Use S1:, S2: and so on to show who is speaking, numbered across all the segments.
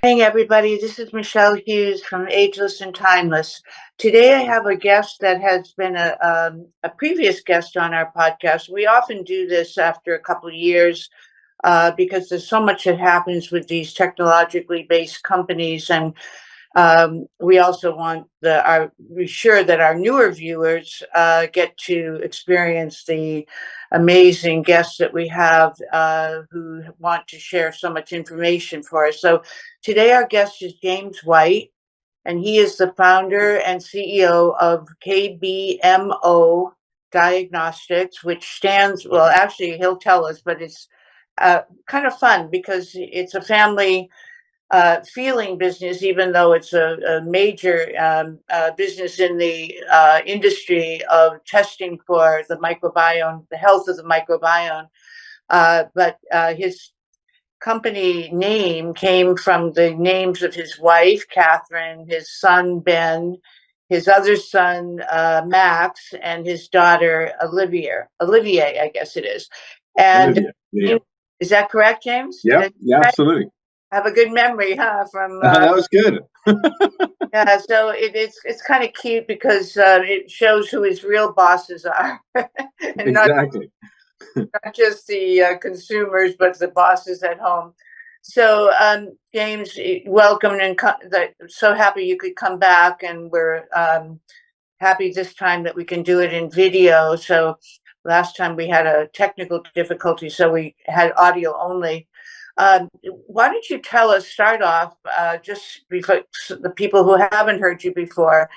S1: Hey everybody, this is Michele Hughes from Ageless and Timeless. Today I have a guest that has been a previous guest on our podcast. We often do this after a couple of years because there's so much that happens with these technologically based companies, and we also want be sure that our newer viewers get to experience the amazing guests that we have who want to share so much information for us. So today our guest is James White, and he is the founder and CEO of KBMO Diagnostics, which stands, well, actually he'll tell us, but it's kind of fun because it's a family feeling business, even though it's a major business in the industry of testing for the microbiome, the health of the microbiome. But his company name came from the names of his wife, Catherine, his son, Ben, his other son, Max, and his daughter, Olivier, I guess it is. And
S2: Olivia, yeah.
S1: Is that correct, James?
S2: Yeah, yeah, absolutely.
S1: Have a good memory, huh? From
S2: That was good.
S1: yeah, so it's kind of cute because it shows who his real bosses are, and
S2: Exactly.
S1: not just the consumers, but the bosses at home. So, James, welcome, and so happy you could come back, and we're happy this time that we can do it in video. So last time we had a technical difficulty, so we had audio only. Why don't you start off, just before the people who haven't heard you before,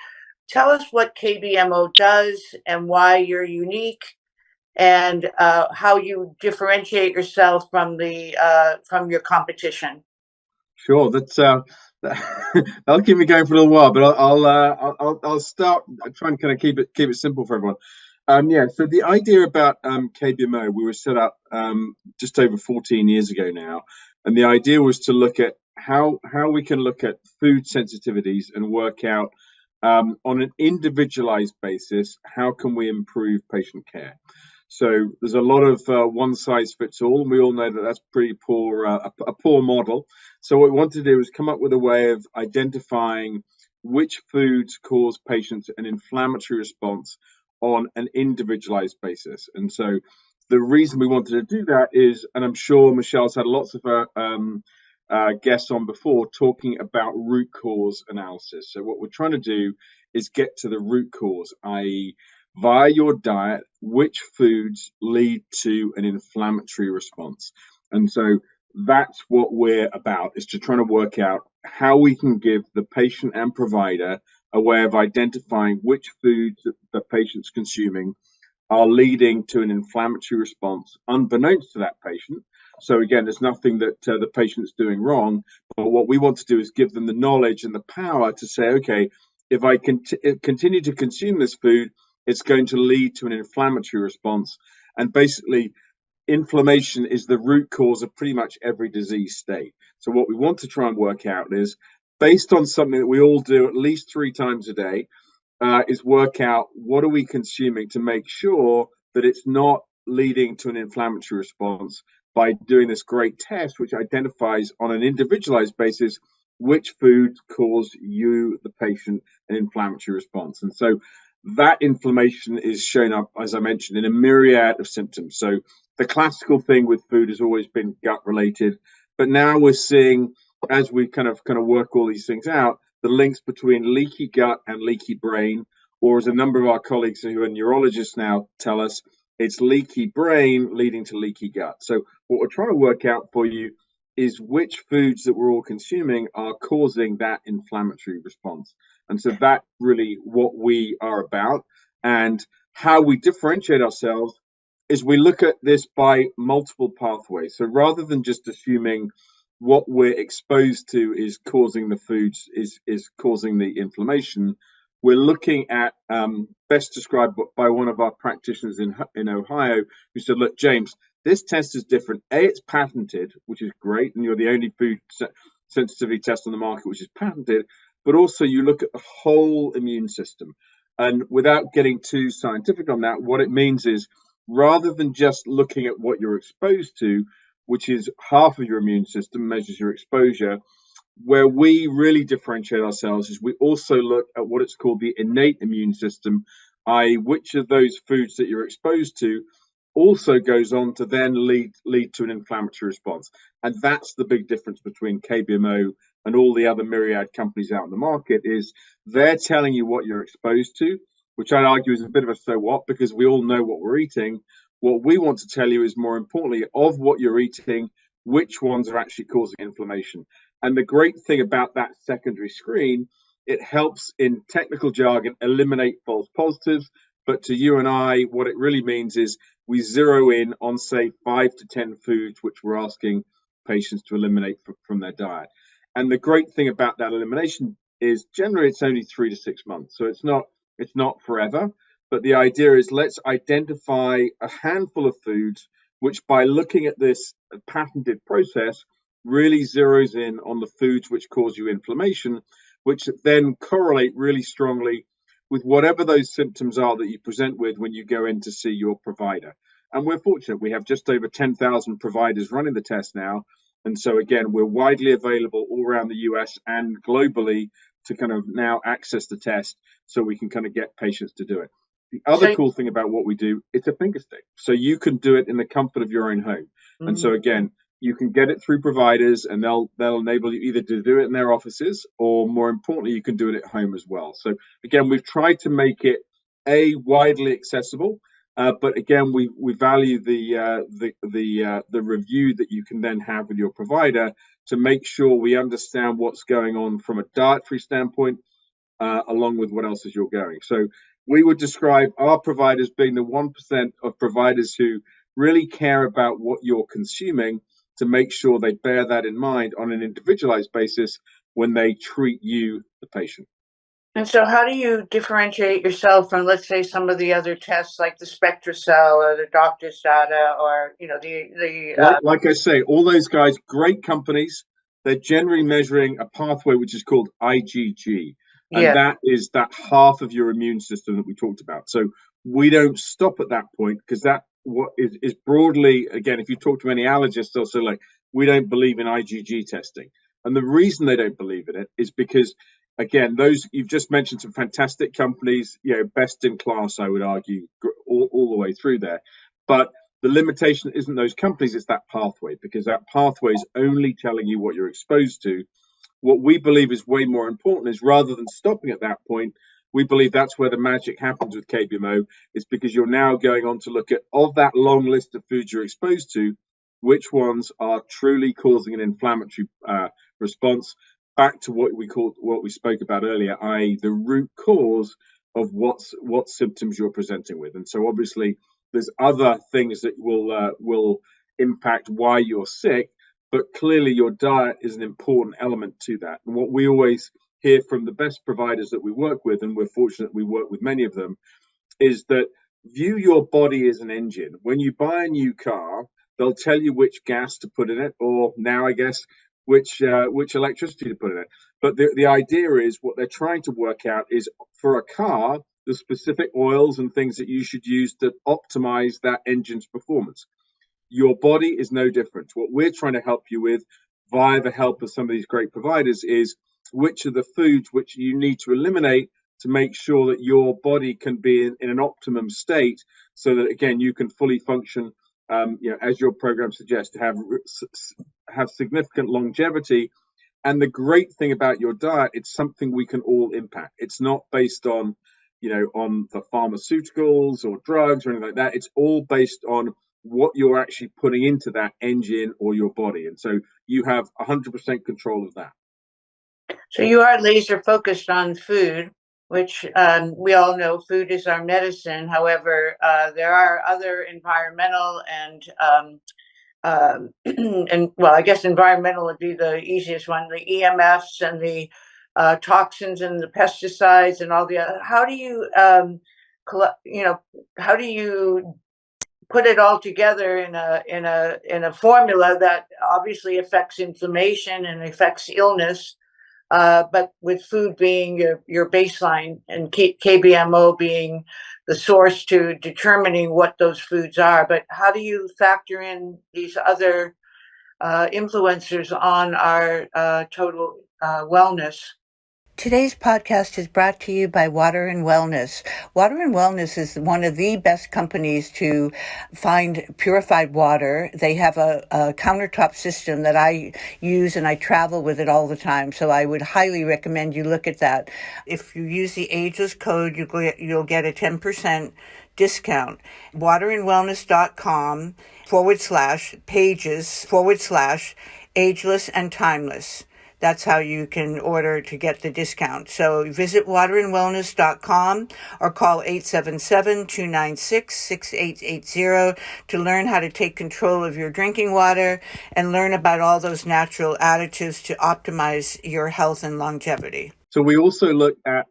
S1: tell us what KBMO does and why you're unique, and how you differentiate yourself from your competition.
S2: Sure. That'll keep me going for a little while, but I'll start. I'll try and kind of keep it simple for everyone. Yeah. So the idea about KBMO, we were set up just over 14 years ago now, and the idea was to look at how we can look at food sensitivities and work out on an individualized basis how can we improve patient care. So there's a lot of one size fits all, and we all know that that's pretty poor, a poor model. So what we want to do is come up with a way of identifying which foods cause patients an inflammatory response on an individualized basis. And so the reason we wanted to do that is, and I'm sure Michele's had lots of guests on before talking about root cause analysis. So what we're trying to do is get to the root cause, i.e., via your diet, which foods lead to an inflammatory response. And so that's what we're about, is to try to work out how we can give the patient and provider a way of identifying which foods that the patient's consuming are leading to an inflammatory response unbeknownst to that patient. So again, there's nothing that the patient's doing wrong, but what we want to do is give them the knowledge and the power to say, okay, if I continue to consume this food, it's going to lead to an inflammatory response. And basically, inflammation is the root cause of pretty much every disease state. So what we want to try and work out is, based on something that we all do at least 3 times a day, is work out what are we consuming to make sure that it's not leading to an inflammatory response by doing this great test, which identifies on an individualized basis which foods cause you, the patient, an inflammatory response. And so that inflammation is shown up, as I mentioned, in a myriad of symptoms. So the classical thing with food has always been gut related, but now we're seeing, as we kind of work all these things out, the links between leaky gut and leaky brain, or as a number of our colleagues who are neurologists now tell us, it's leaky brain leading to leaky gut. So what we're trying to work out for you is which foods that we're all consuming are causing that inflammatory response. And so that's really what we are about. And how we differentiate ourselves is we look at this by multiple pathways. So rather than just assuming what we're exposed to is causing the foods, is causing the inflammation, we're looking at, best described by one of our practitioners in Ohio, who said, look, James, this test is different. It's patented, which is great, and you're the only food sensitivity test on the market which is patented, but also you look at the whole immune system. And without getting too scientific on that, what it means is, rather than just looking at what you're exposed to, which is half of your immune system, measures your exposure, Where we really differentiate ourselves is we also look at what it's called the innate immune system, i.e., which of those foods that you're exposed to also goes on to then lead to an inflammatory response. And that's the big difference between KBMO and all the other myriad companies out in the market is they're telling you what you're exposed to, which I'd argue is a bit of a so what, because we all know what we're eating. What we want to tell you is more importantly of what you're eating, which ones are actually causing inflammation. And the great thing about that secondary screen, it helps in technical jargon eliminate false positives. But to you and I, what it really means is we zero in on, say, 5 to 10 foods which we're asking patients to eliminate from their diet. And the great thing about that elimination is generally it's only 3 to 6 months. So it's not forever. But the idea is let's identify a handful of foods which by looking at this patented process really zeroes in on the foods which cause you inflammation, which then correlate really strongly with whatever those symptoms are that you present with when you go in to see your provider. And we're fortunate, we have just over 10,000 providers running the test now. And so, again, we're widely available all around the US and globally to kind of now access the test so we can kind of get patients to do it. The other
S1: So,
S2: cool thing about what we do, it's a finger stick. So you can do it in the comfort of your own home. And so, again, you can get it through providers and they'll enable you either to do it in their offices or more importantly you can do it at home as well. So again, we've tried to make it widely accessible, but again we value the review that you can then have with your provider to make sure we understand what's going on from a dietary standpoint, along with what else is you're going. So we would describe our providers being the 1% of providers who really care about what you're consuming to make sure they bear that in mind on an individualized basis when they treat you, the patient.
S1: and so how do you differentiate yourself from, let's say, some of the other tests like the SpectraCell or the doctor's data or,
S2: Like I say, all those guys, great companies, they're generally measuring a pathway which is called IgG. And
S1: yeah.
S2: that is that half of your immune system that we talked about. So we don't stop at that point because that what is broadly, again, if you talk to any allergists, they'll say, like, we don't believe in IgG testing. And the reason they don't believe in it is because, again, those you've just mentioned some fantastic companies, best in class, I would argue, all the way through there. But the limitation isn't those companies, it's that pathway, because that pathway is only telling you what you're exposed to. What we believe is way more important is rather than stopping at that point, we believe that's where the magic happens with KBMO, is because you're now going on to look at, of that long list of foods you're exposed to, which ones are truly causing an inflammatory response back to what we spoke about earlier, i.e. the root cause of what symptoms you're presenting with. And so obviously there's other things that will impact why you're sick, but clearly your diet is an important element to that. And what we always hear from the best providers that we work with, and we're fortunate we work with many of them, is that view your body as an engine. When you buy a new car, they'll tell you which gas to put in it, or now I guess which electricity to put in it. But the idea is what they're trying to work out is for a car the specific oils and things that you should use to optimize that engine's performance. Your body is no different. What we're trying to help you with via the help of some of these great providers is which are the foods which you need to eliminate to make sure that your body can be in an optimum state so that, again, you can fully function, as your program suggests, to have significant longevity. And the great thing about your diet, it's something we can all impact. It's not based on, on the pharmaceuticals or drugs or anything like that. It's all based on what you're actually putting into that engine or your body. And so you have 100% control of that.
S1: So you are laser focused on food, which we all know food is our medicine. However, there are other environmental and well, I guess environmental would be the easiest one, the EMFs and the toxins and the pesticides and all the other. How do you, how do you put it all together in a formula that obviously affects inflammation and affects illness, but with food being your baseline and KBMO being the source to determining what those foods are. But how do you factor in these other influencers on our total wellness. Today's podcast is brought to you by Water and Wellness. Water and Wellness is one of the best companies to find purified water. They have a countertop system that I use, and I travel with it all the time. So I would highly recommend you look at that. If you use the Ageless code, you'll get a 10% discount. waterandwellness.com/pages/Ageless and Timeless. That's how you can order to get the discount. So visit waterandwellness.com or call 877-296-6880 to learn how to take control of your drinking water and learn about all those natural additives to optimize your health and longevity.
S2: So we also look at,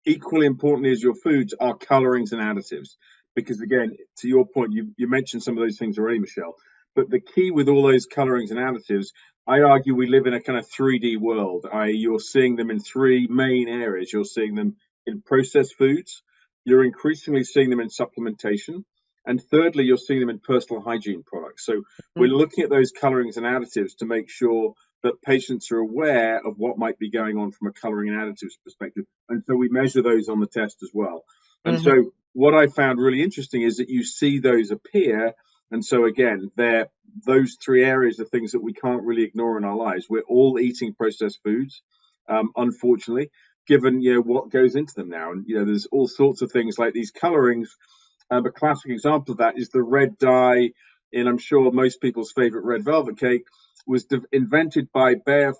S2: equally importantly as your foods, are colorings and additives. Because again, to your point, you mentioned some of those things already, Michele. But the key with all those colorings and additives, I argue we live in a kind of 3D world. You're seeing them in three main areas. You're seeing them in processed foods. You're increasingly seeing them in supplementation. And thirdly, you're seeing them in personal hygiene products. So we're looking at those colorings and additives to make sure that patients are aware of what might be going on from a coloring and additives perspective. And so we measure those on the test as well. And so what I found really interesting is that you see those appear. And so again, those three areas are things that we can't really ignore in our lives. We're all eating processed foods, unfortunately, given what goes into them now. And there's all sorts of things like these colorings. A classic example of that is the red dye in, I'm sure, most people's favorite red velvet cake, was invented by Bayer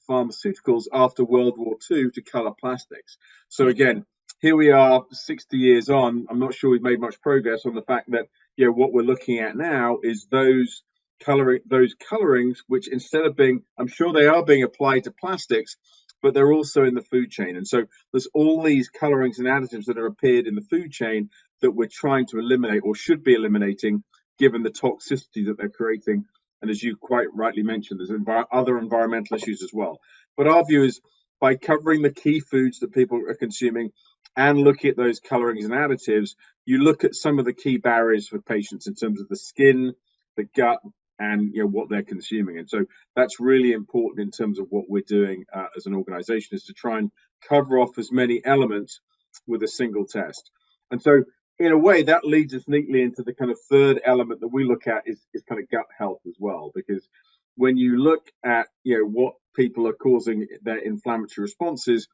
S2: Pharmaceuticals after World War II to color plastics. So again, here we are 60 years on. I'm not sure we've made much progress on the fact that what we're looking at now is those colorings, which instead of being, I'm sure they are being applied to plastics, but they're also in the food chain. And so there's all these colorings and additives that are appeared in the food chain that we're trying to eliminate, or should be eliminating, given the toxicity that they're creating. And as you quite rightly mentioned, there's other environmental issues as well. But our view is, by covering the key foods that people are consuming and looking at those colorings and additives, you look at some of the key barriers for patients in terms of the skin, the gut, and what they're consuming. And so that's really important in terms of what we're doing as an organization, is to try and cover off as many elements with a single test. And so in a way, that leads us neatly into the kind of third element that we look at is kind of gut health as well. Because when you look at what people are causing their inflammatory responses,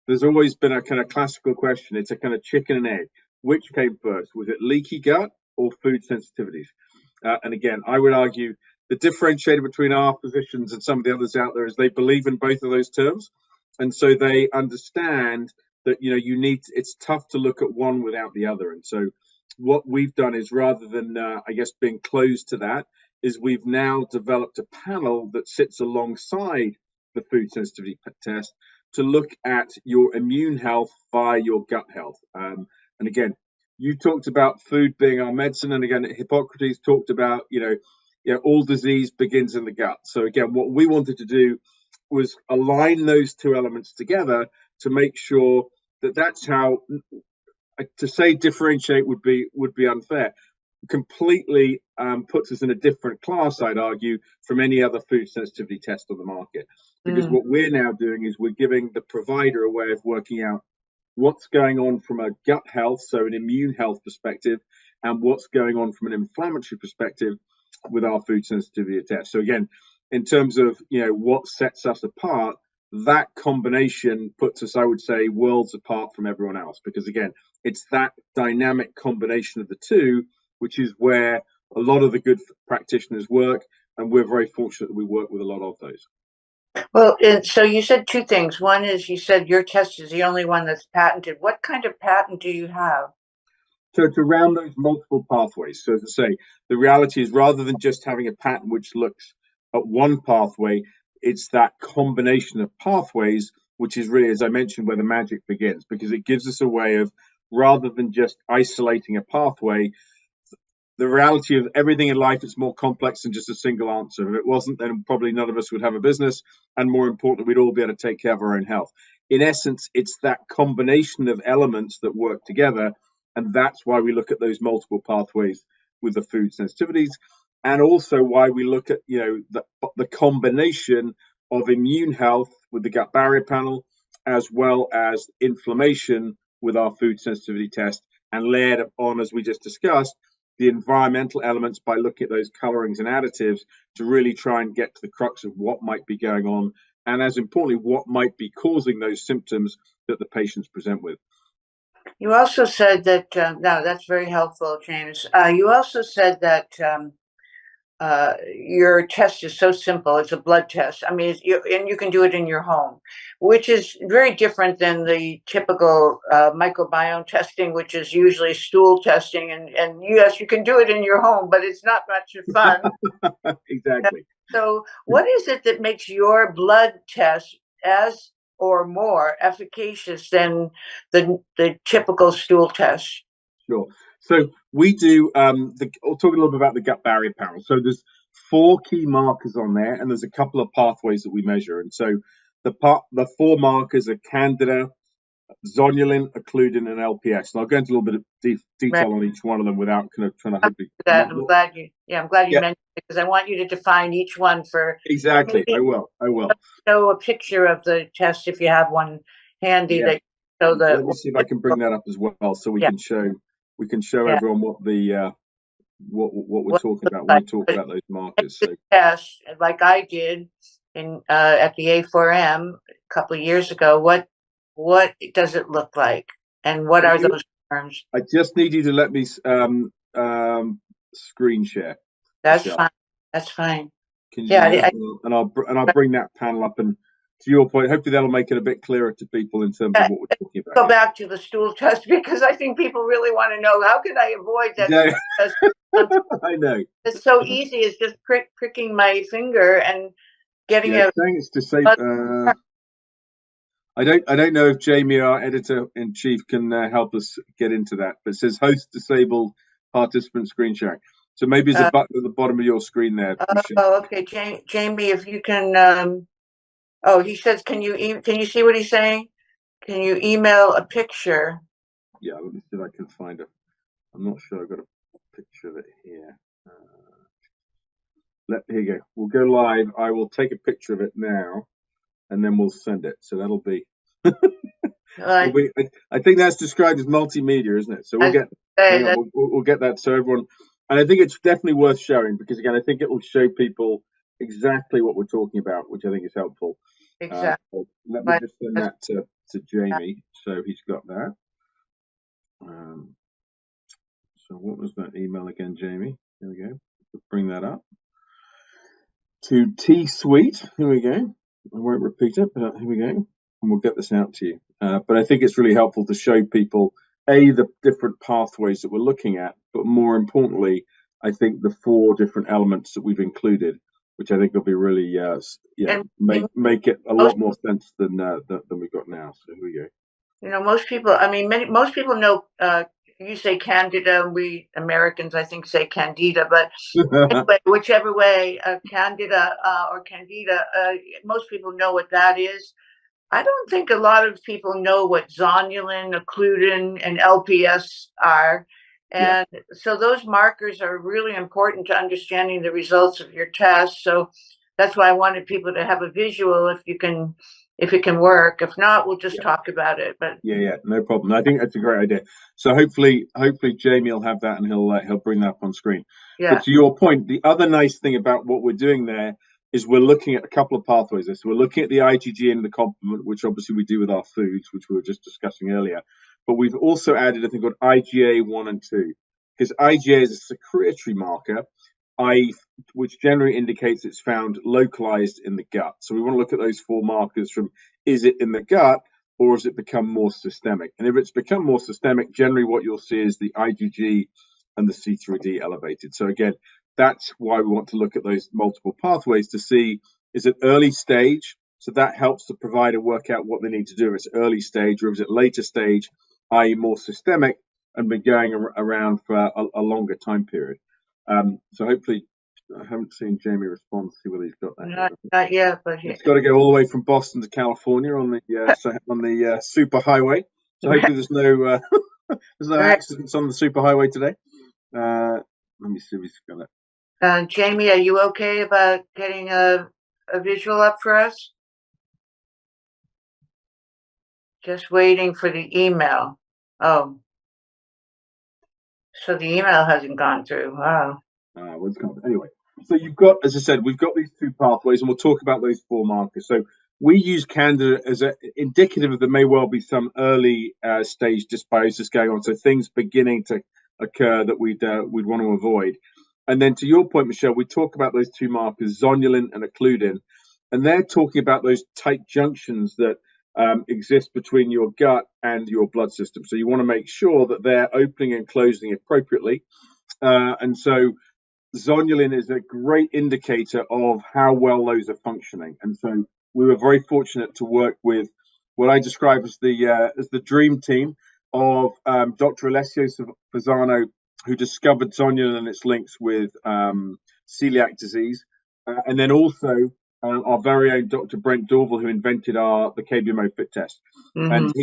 S2: there's always been a kind of classical question. It's a kind of chicken and egg. Which came first? Was it leaky gut or food sensitivities? And again, I would argue the differentiator between our physicians and some of the others out there is they believe in both of those terms. And so they understand that it's tough to look at one without the other. And so what we've done is, rather than being closed to that, is we've now developed a panel that sits alongside the food sensitivity test to look at your immune health via your gut health. And again, you talked about food being our medicine, and again, Hippocrates talked about all disease begins in the gut. So again, what we wanted to do was align those two elements together to make sure that that's how, to say differentiate would be unfair, completely puts us in a different class, I'd argue, from any other food sensitivity test on the market. Because what we're now doing is we're giving the provider a way of working out what's going on from a gut health, so an immune health perspective, and what's going on from an inflammatory perspective with our food sensitivity test. So again, in terms of what sets us apart, that combination puts us, I would say, worlds apart from everyone else. Because again, it's that dynamic combination of the two, which is where a lot of the good practitioners work, and we're very fortunate that we work with a lot of those.
S1: Well, so you said two things. One is, you said your test is the only one that's patented. What kind of patent do you have?
S2: So it's around those multiple pathways. So as I say, the reality is, rather than just having a patent which looks at one pathway, it's that combination of pathways, which is really, as I mentioned, where the magic begins, because it gives us a way of, rather than just isolating a pathway, the reality of everything in life is more complex than just a single answer. If it wasn't, then probably none of us would have a business, and more importantly, we'd all be able to take care of our own health. In essence, it's that combination of elements that work together, and that's why we look at those multiple pathways with the food sensitivities. and also why we look at the combination of immune health with the gut barrier panel, as well as inflammation with our food sensitivity test, and layered on, as we just discussed, the environmental elements by looking at those colorings and additives to really try and get to the crux of what might be going on, and as importantly, what might be causing those symptoms that the patients present with.
S1: You also said that, no, that's very helpful, James. You also said that your test is so simple. It's a blood test. I mean, and you can do it in your home, which is very different than the typical microbiome testing, which is usually stool testing. And yes, you can do it in your home, but it's not much fun.
S2: Exactly.
S1: So, what is it that makes your blood test as or more efficacious than the typical stool test?
S2: Sure. So we do. I'll talk a little bit about the gut barrier panel. So there's 4 key markers on there, and there's a couple of pathways that we measure. And so the 4 markers are Candida, zonulin, occludin, and LPS. And I'll go into a little bit of
S1: Right.
S2: detail on each one of them without kind of trying to hopefully.
S1: That I'm glad you, yeah, I'm glad you
S2: Yeah,
S1: mentioned it because I want you to define each one for
S2: exactly. I
S1: maybe
S2: will. I will.
S1: show a picture of the test if you have one handy
S2: Yeah.
S1: that show
S2: Let
S1: the
S2: me see if I can bring that up as well, so
S1: yeah,
S2: we can show
S1: yeah,
S2: everyone what we're
S1: what
S2: talking
S1: it looks
S2: about when
S1: like.
S2: we talk
S1: But
S2: about those markers.
S1: the
S2: So
S1: test, like I did in at the A4M a couple of years ago, what does it look like, and what
S2: can
S1: are
S2: you?
S1: those terms?
S2: I just need you to let me screen share,
S1: That's
S2: Michelle.
S1: fine. That's fine.
S2: Can you
S1: Yeah,
S2: do that? And I'll bring that panel up. And to your point, hopefully that'll make it a bit clearer to people in terms of
S1: I,
S2: what we're talking about
S1: go
S2: here.
S1: back to the stool test because I think people really want to know how can I avoid that
S2: Yeah,
S1: stool test.
S2: I know.
S1: It's so easy. It's just pricking my finger and getting
S2: Yeah,
S1: a
S2: thanks to say.
S1: blood.
S2: I don't know if Jamie, our editor in chief, can help us get into that. But it says host disabled participant screen sharing. So maybe there's a button at the bottom of your screen there, Michelle.
S1: Okay, Jamie, if you can. Oh, he says, can you see what he's saying? Can you email a picture?
S2: Yeah, let me see if I can find it. I'm not sure I've got a picture of it here. Here you go. We'll go live. I will take a picture of it now, and then we'll send it. So that'll be.
S1: Uh,
S2: I think that's described as multimedia, isn't it? So we'll
S1: I
S2: get.
S1: say
S2: Hang on,
S1: that
S2: we'll get that so everyone. And I think it's definitely worth showing because again, I think it will show people exactly what we're talking about, which I think is helpful.
S1: exactly.
S2: So let me
S1: But
S2: just send that to Jamie, so he's got that. Um, so what was that email again, Jamie? Here we go. Let's bring that up. To T Suite. Here we go. I won't repeat it, but here we go. And we'll get this out to you. But I think it's really helpful to show people, the different pathways that we're looking at, but more importantly, I think the 4 different elements that we've included, which I think will be really, make it a
S1: most
S2: lot more sense than we've got now. So here we go.
S1: most people. I mean, most people know. You say Candida. We Americans, I think, say Candida. But anyway, whichever way, Candida or Candida, most people know what that is. I don't think a lot of people know what zonulin, occludin, and LPS are.
S2: Yeah,
S1: And so those markers are really important to understanding the results of your test. So that's why I wanted people to have a visual if it can work. If not, we'll just
S2: yeah.
S1: talk about it. But
S2: Yeah, no problem. I think that's a great idea. So hopefully, Jamie will have that and he'll bring that up on screen. But
S1: yeah,
S2: to your point, the other nice thing about what we're doing there is we're looking at a couple of pathways. So we're looking at the IgG and the complement, which obviously we do with our foods, which we were just discussing earlier. But we've also added a thing called IgA 1 and 2, because IgA is a secretory marker, I which generally indicates it's found localized in the gut. So we want to look at those 4 markers from is it in the gut or has it become more systemic? And if it's become more systemic, generally what you'll see is the IgG and the C3D elevated. So again, that's why we want to look at those multiple pathways to see is it early stage? So that helps the provider work out what they need to do. If it's early stage or is it later stage, i.e. more systemic and been going around for a longer time period. So hopefully, I haven't seen Jamie respond to see whether he's got that yet.
S1: not yet. But
S2: It's got to go all the way from Boston to California on the super highway. So
S1: right,
S2: hopefully there's no
S1: right.
S2: accidents on the super highway today. Let me see if he's got it.
S1: Jamie, are you okay about getting a visual up for us? Just waiting for the email. Oh, so the email hasn't gone through. Wow.
S2: Anyway, so you've got, as I said, we've got these two pathways, and we'll talk about those four markers. So we use Candida as indicative of there may well be some early stage dysbiosis going on, so things beginning to occur that we'd want to avoid. And then to your point, Michelle, we talk about those two markers, zonulin and occludin, and they're talking about those tight junctions that exist between your gut and your blood system. So you want to make sure that they're opening and closing appropriately. And so zonulin is a great indicator of how well those are functioning. And so we were very fortunate to work with what I describe as the dream team of Dr. Alessio Fasano, who discovered zonulin and its links with celiac disease, and then also our very own Dr. Brent Dorval, who invented the KBMO fit test. And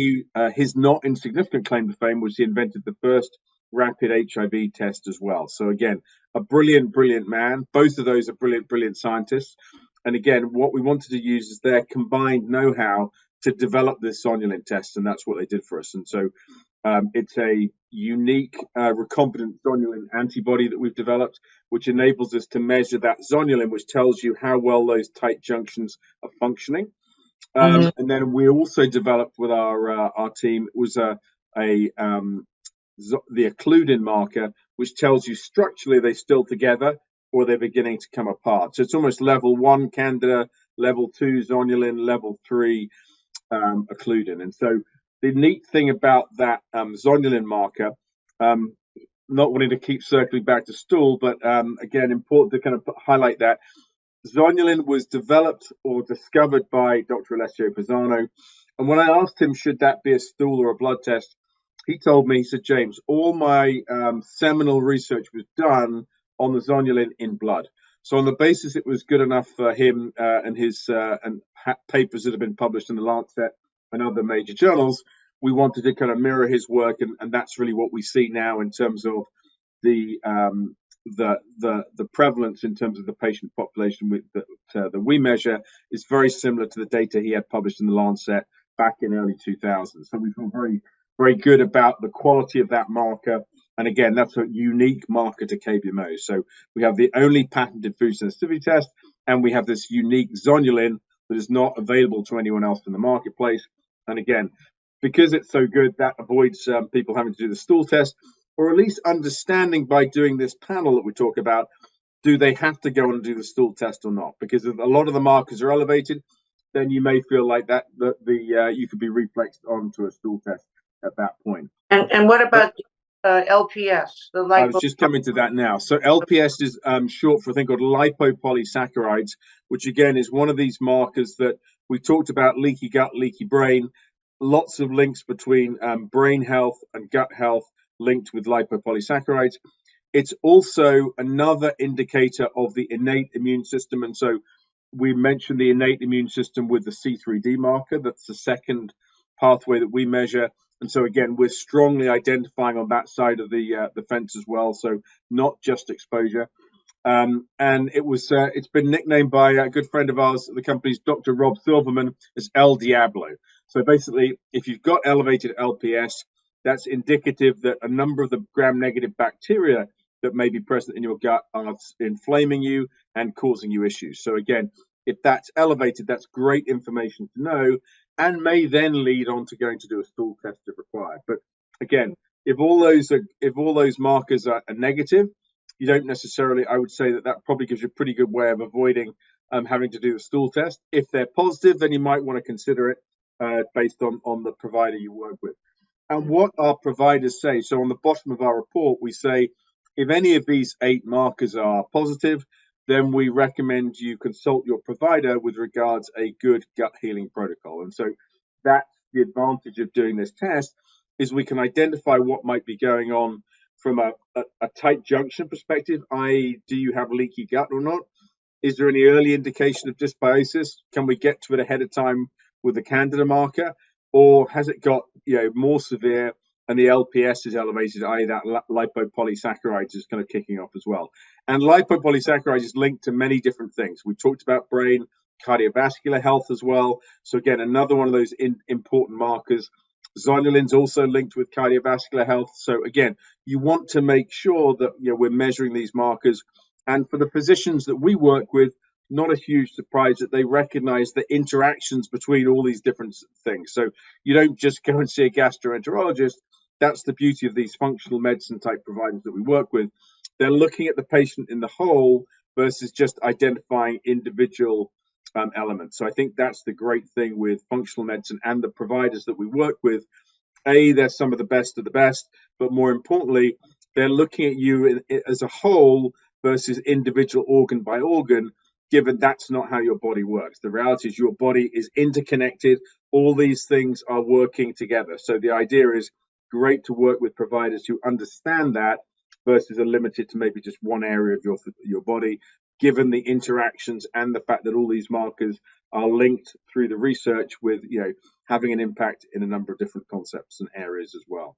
S2: his not insignificant claim to fame was he invented the first rapid HIV test as well. So again, a brilliant, brilliant man. Both of those are brilliant, brilliant scientists. And again, what we wanted to use is their combined know-how to develop this zonulin test, and that's what they did for us. And so it's a unique recombinant zonulin antibody that we've developed, which enables us to measure that zonulin, which tells you how well those tight junctions are functioning. And then we also developed with our team was the occludin marker, which tells you structurally they're still together or they're beginning to come apart. So it's almost level 1 Candida, level 2 zonulin, level 3 occludin. And so the neat thing about that zonulin marker, not wanting to keep circling back to stool, but again, important to kind of highlight that zonulin was developed or discovered by Dr. Alessio Fasano. And when I asked him, should that be a stool or a blood test, he told me, he said, James, all my seminal research was done on the zonulin in blood. So on the basis it was good enough for him and his papers that have been published in the Lancet and other major journals, we wanted to kind of mirror his work. And that's really what we see now in terms of the prevalence in terms of the patient population that we measure is very similar to the data he had published in the Lancet back in early 2000. So we feel very, very good about the quality of that marker. And again, that's a unique marker to KBMO. So we have the only patented food sensitivity test, and we have this unique zonulin that is not available to anyone else in the marketplace. And again, because it's so good, that avoids people having to do the stool test, or at least understanding by doing this panel that we talk about, do they have to go and do the stool test or not? Because if a lot of the markers are elevated, then you may feel like that you could be reflexed onto a stool test at that point.
S1: And what about LPS?
S2: I was just coming to that now. So LPS is short for a thing called lipopolysaccharides, which again is one of these markers that we talked about: leaky gut, leaky brain. Lots of links between brain health and gut health linked with lipopolysaccharides. It's also another indicator of the innate immune system. And so we mentioned the innate immune system with the C3D marker. That's the second pathway that we measure. And so again, we're strongly identifying on that side of the fence as well. So not just exposure. And it's been nicknamed by a good friend of ours, the company's Dr. Rob Silverman, as El Diablo. So basically, if you've got elevated LPS, that's indicative that a number of the gram-negative bacteria that may be present in your gut are inflaming you and causing you issues. So again, if that's elevated, that's great information to know, and may then lead on to going to do a stool test if required. But again, if all those markers are negative, you don't necessarily, I would say that probably gives you a pretty good way of avoiding having to do the stool test. If they're positive, then you might want to consider it based on the provider you work with. And what our providers say, so on the bottom of our report, we say, if any of these 8 markers are positive, then we recommend you consult your provider with regards a good gut healing protocol. And so that's the advantage of doing this test, is we can identify what might be going on from a tight junction perspective, i.e., do you have leaky gut or not? Is there any early indication of dysbiosis? Can we get to it ahead of time with the Candida marker? Or has it got more severe and the LPS is elevated, i.e. that lipopolysaccharides is kind of kicking off as well. And lipopolysaccharides is linked to many different things. We talked about brain, cardiovascular health as well. So again, another one of those important markers. Zonulin's also linked with cardiovascular health. So again, you want to make sure that we're measuring these markers. And for the physicians that we work with, not a huge surprise that they recognize the interactions between all these different things. So you don't just go and see a gastroenterologist. That's the beauty of these functional medicine type providers that we work with. They're looking at the patient in the whole versus just identifying individual elements. So I think that's the great thing with functional medicine and the providers that we work with. They're some of the best, but more importantly, they're looking at you as a whole versus individual organ by organ, given that's not how your body works. The reality is your body is interconnected. All these things are working together. So the idea is great to work with providers who understand that versus are limited to maybe just one area of your body, given the interactions and the fact that all these markers are linked through the research with having an impact in a number of different concepts and areas as well.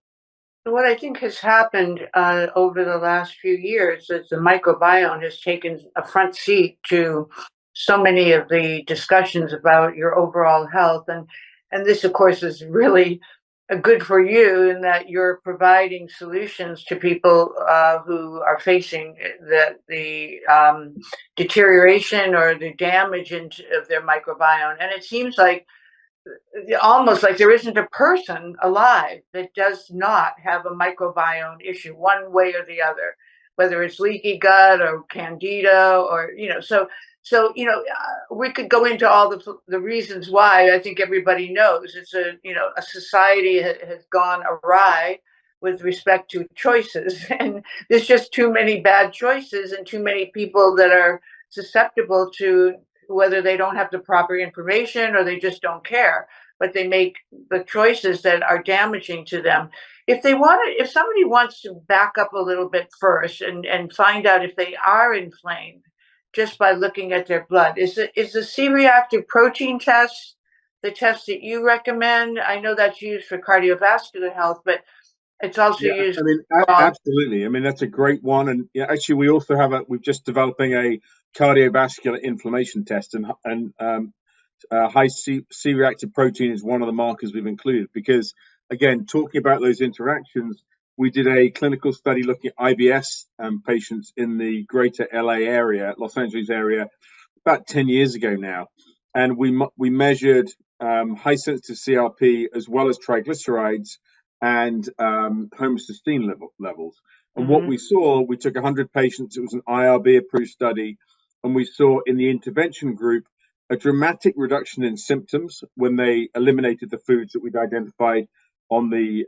S1: What I think has happened over the last few years is the microbiome has taken a front seat to so many of the discussions about your overall health, and this, of course, is really good for you in that you're providing solutions to people who are facing the deterioration or the damage of their microbiome, and it seems like almost like there isn't a person alive that does not have a microbiome issue one way or the other, whether it's leaky gut or candida or we could go into all the reasons why. I think everybody knows it's a society has gone awry with respect to choices, and there's just too many bad choices and too many people that are susceptible to, whether they don't have the proper information or they just don't care, but they make the choices that are damaging to them. If somebody wants to back up a little bit first and find out if they are inflamed just by looking at their blood, is the C-reactive protein test the test that you recommend? I know that's used for cardiovascular health, but it's also
S2: Yeah,
S1: used.
S2: I mean, absolutely. I mean, that's a great one. And actually, we also we're just developing a cardiovascular inflammation test, and high C-reactive protein is one of the markers we've included because, again, talking about those interactions, we did a clinical study looking at IBS patients in the greater LA area, Los Angeles area, about 10 years ago now. And we measured high sensitive CRP as well as triglycerides and homocysteine levels. And what we saw, we took 100 patients, it was an IRB approved study, and we saw in the intervention group a dramatic reduction in symptoms when they eliminated the foods that we'd identified on the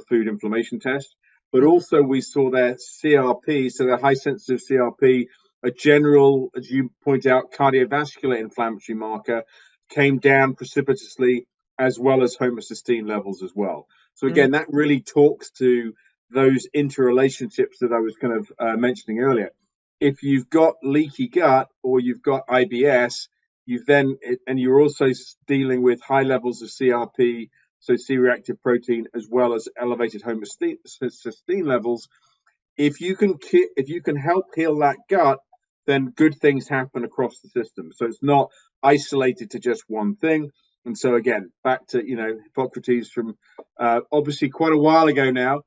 S2: food inflammation test. But also we saw their CRP, so their high sensitive CRP, a general, as you point out, cardiovascular inflammatory marker, came down precipitously, as well as homocysteine levels as well. So again, that really talks to those interrelationships that I was kind of mentioning earlier. If you've got leaky gut or you've got IBS, you're also dealing with high levels of CRP, so C-reactive protein, as well as elevated homocysteine levels. If you can help heal that gut, then good things happen across the system. So it's not isolated to just one thing. And so again, back to Hippocrates from obviously quite a while ago now,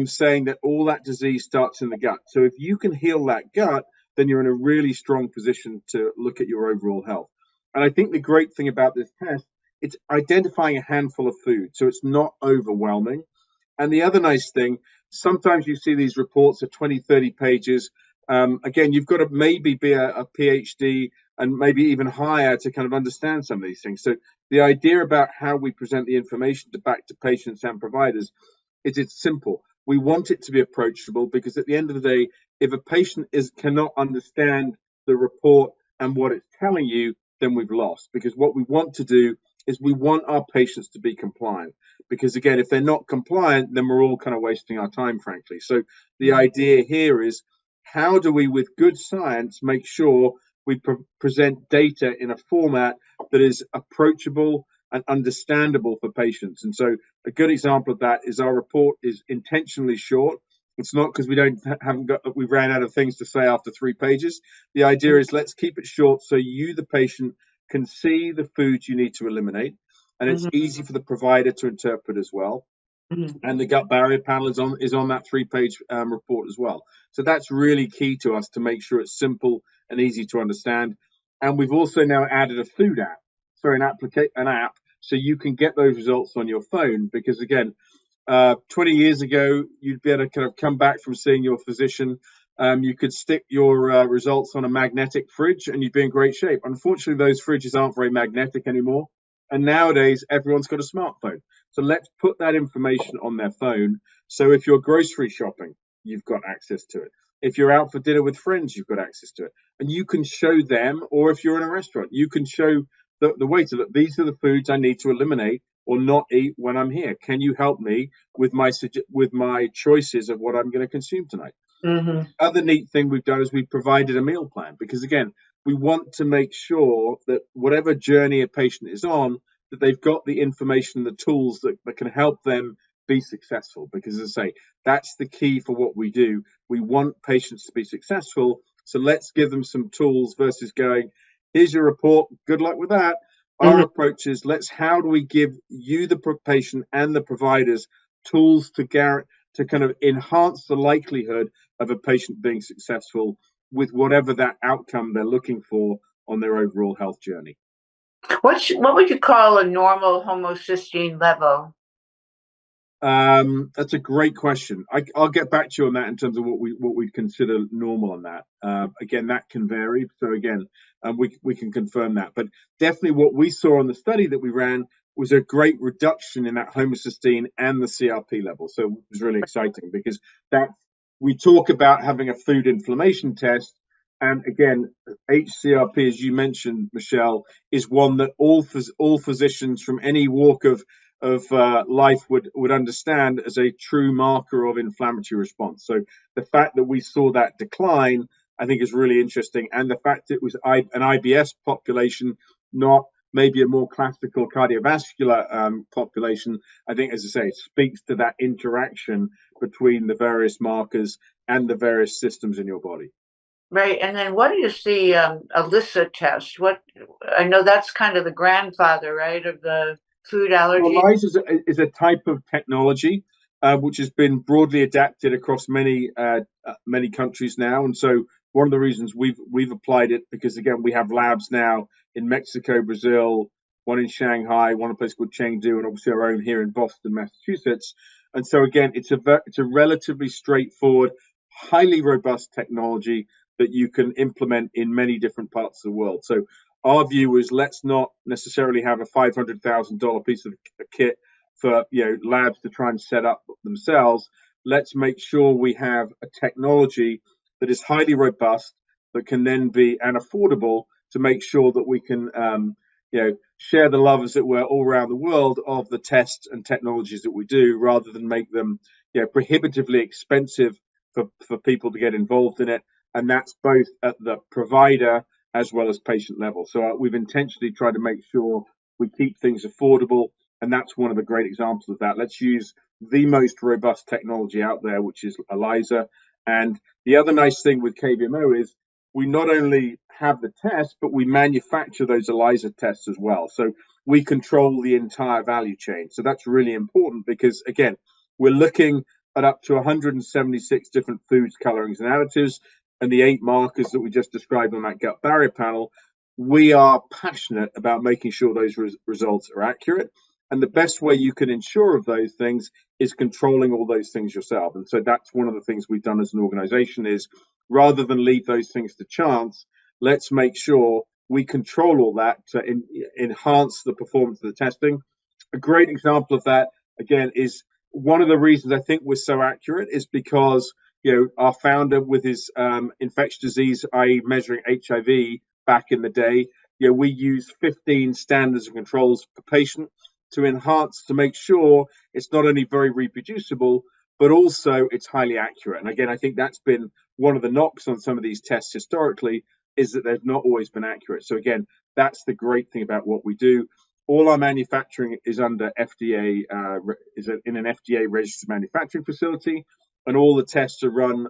S2: saying that all that disease starts in the gut. So if you can heal that gut, then you're in a really strong position to look at your overall health. And I think the great thing about this test, it's identifying a handful of food, so it's not overwhelming. And the other nice thing, sometimes you see these reports of 20, 30 pages. Again, you've got to maybe be a PhD and maybe even higher to kind of understand some of these things. So the idea about how we present the information back to patients and providers is it's simple. We want it to be approachable because at the end of the day, if a patient cannot understand the report and what it's telling you, then we've lost. Because what we want to do is we want our patients to be compliant. Because again, if they're not compliant, then we're all kind of wasting our time, frankly. So the idea here is how do we, with good science, make sure we present data in a format that is approachable, and understandable for patients. And so a good example of that is our report is intentionally short. It's not because we ran out of things to say after 3 pages. The idea is let's keep it short so you, the patient, can see the foods you need to eliminate, and it's
S1: Mhm.
S2: easy for the provider to interpret as well.
S1: Mhm.
S2: And the gut barrier panel is on that 3 page report as well. So that's really key to us to make sure it's simple and easy to understand. And we've also now added a food app, sorry, an app, so you can get those results on your phone. Because again, 20 years ago, you'd be able to kind of come back from seeing your physician. You could stick your results on a magnetic fridge and you'd be in great shape. Unfortunately, those fridges aren't very magnetic anymore. And nowadays, everyone's got a smartphone. So let's put that information on their phone. So if you're grocery shopping, you've got access to it. If you're out for dinner with friends, you've got access to it. And you can show them, or if you're in a restaurant, you can show the waiter that these are the foods I need to eliminate or not eat when I'm here. Can you help me with my choices of what I'm going to consume tonight?
S1: Mhm.
S2: Other neat thing we've done is we've provided a meal plan, because again, we want to make sure that whatever journey a patient is on, that they've got the information, the tools that can help them be successful. Because as I say, that's the key for what we do. We want patients to be successful. So let's give them some tools versus going, here's your report, good luck with that. Our
S1: Mhm.
S2: approach is how do we give you, the patient, and the providers tools to kind of enhance the likelihood of a patient being successful with whatever that outcome they're looking for on their overall health journey.
S1: What would you call a normal homocysteine level?
S2: That's a great question. I'll get back to you on that in terms of what we consider normal on that. Again, that can vary. So again, we can confirm that. But definitely, what we saw on the study that we ran was a great reduction in that homocysteine and the CRP level. So it was really exciting, because that we talk about having a food inflammation test. And again, HCRP, as you mentioned, Michelle, is one that all physicians from any walk of life would understand as a true marker of inflammatory response. So the fact that we saw that decline, I think, is really interesting, and the fact it was an IBS population, not maybe a more classical cardiovascular population, I think, as I say, speaks to that interaction between the various markers and the various systems in your body.
S1: Right, and then what is the ELISA test? What I know that's kind of the grandfather, right, of the food
S2: So
S1: allergy.
S2: ELISA is a type of technology which has been broadly adapted across many countries now, and so one of the reasons we've applied it, because again we have labs now in Mexico, Brazil, one in Shanghai, one in a place called Chengdu, and obviously our own here in Boston, Massachusetts. And so again, it's a relatively straightforward, highly robust technology that you can implement in many different parts of the world. So our view is, let's not necessarily have a $500,000 piece of kit for labs to try and set up themselves. Let's make sure we have a technology that is highly robust, that can then be and affordable, to make sure that we can share the love, as it were, all around the world of the tests and technologies that we do, rather than make them prohibitively expensive for people to get involved in it. And that's both at the provider as well as patient level. So we've intentionally tried to make sure we keep things affordable, and that's one of the great examples of that. Let's use the most robust technology out there, which is ELISA. And the other nice thing with KBMO is we not only have the test, but we manufacture those ELISA tests as well. So we control the entire value chain. So that's really important, because again, we're looking at up to 176 different foods, colorings, and additives, and the 8 markers that we just described on that gut barrier panel. We are passionate about making sure those results are accurate. And the best way you can ensure of those things is controlling all those things yourself. And so that's one of the things we've done as an organization, is rather than leave those things to chance, let's make sure we control all that to enhance the performance of the testing. A great example of that, again, is one of the reasons I think we're so accurate is because our founder, with his infectious disease, i.e., measuring HIV back in the day, we use 15 standards and controls per patient to make sure it's not only very reproducible, but also it's highly accurate. And again, I think that's been one of the knocks on some of these tests historically, is that they've not always been accurate. So again, that's the great thing about what we do. All our manufacturing is under FDA, in an FDA registered manufacturing facility, and all the tests are run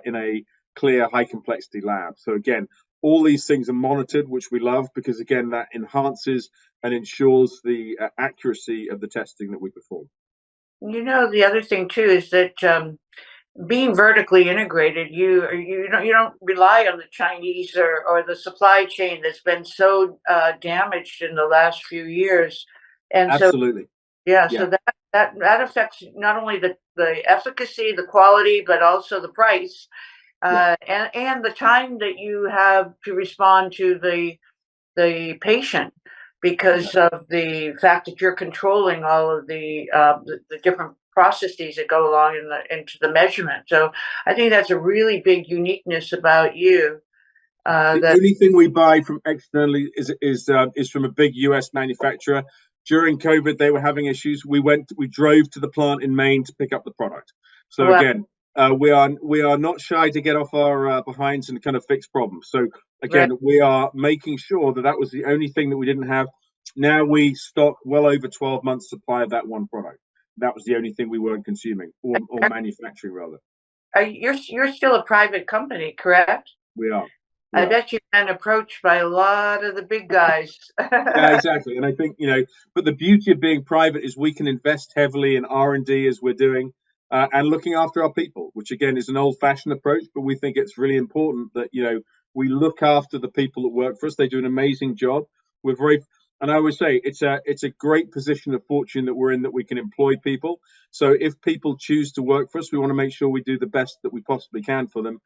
S2: in a clear, high complexity lab. So again, all these things are monitored, which we love because again, that enhances and ensures the accuracy of the testing that we perform.
S1: The other thing too is that being vertically integrated, you don't rely on the Chinese or the supply chain that's been so damaged in the last few years, and so
S2: Absolutely.
S1: yeah,
S2: Yeah.
S1: so that affects not only the efficacy, the quality, but also the price,
S2: Yeah.
S1: and the time that you have to respond to the patient because of the fact that you're controlling all of the different processes that go along into the measurement. So I think that's a really big uniqueness about you.
S2: The
S1: That
S2: only thing we buy from externally is from a big US manufacturer. During COVID, they were having issues. We drove to the plant in Maine to pick up the product. So
S1: well,
S2: again, we are not shy to get off our behinds and kind of fix problems. So
S1: right.
S2: again, we are making sure that was the only thing that we didn't have. Now we stock well over 12 months supply of that one product. That was the only thing we weren't consuming or manufacturing rather.
S1: You're still a private company, correct?
S2: We are. We
S1: I
S2: are.
S1: bet you've been approached by a lot of the big guys.
S2: Yeah, exactly. And I think, but the beauty of being private is we can invest heavily in R&D as we're doing, and looking after our people, which again is an old-fashioned approach, but we think it's really important that, we look after the people that work for us. They do an amazing job. We're very, and I always say it's a great position of fortune that we're in, that we can employ people. So if people choose to work for us, we want to make sure we do the best that we possibly can for them.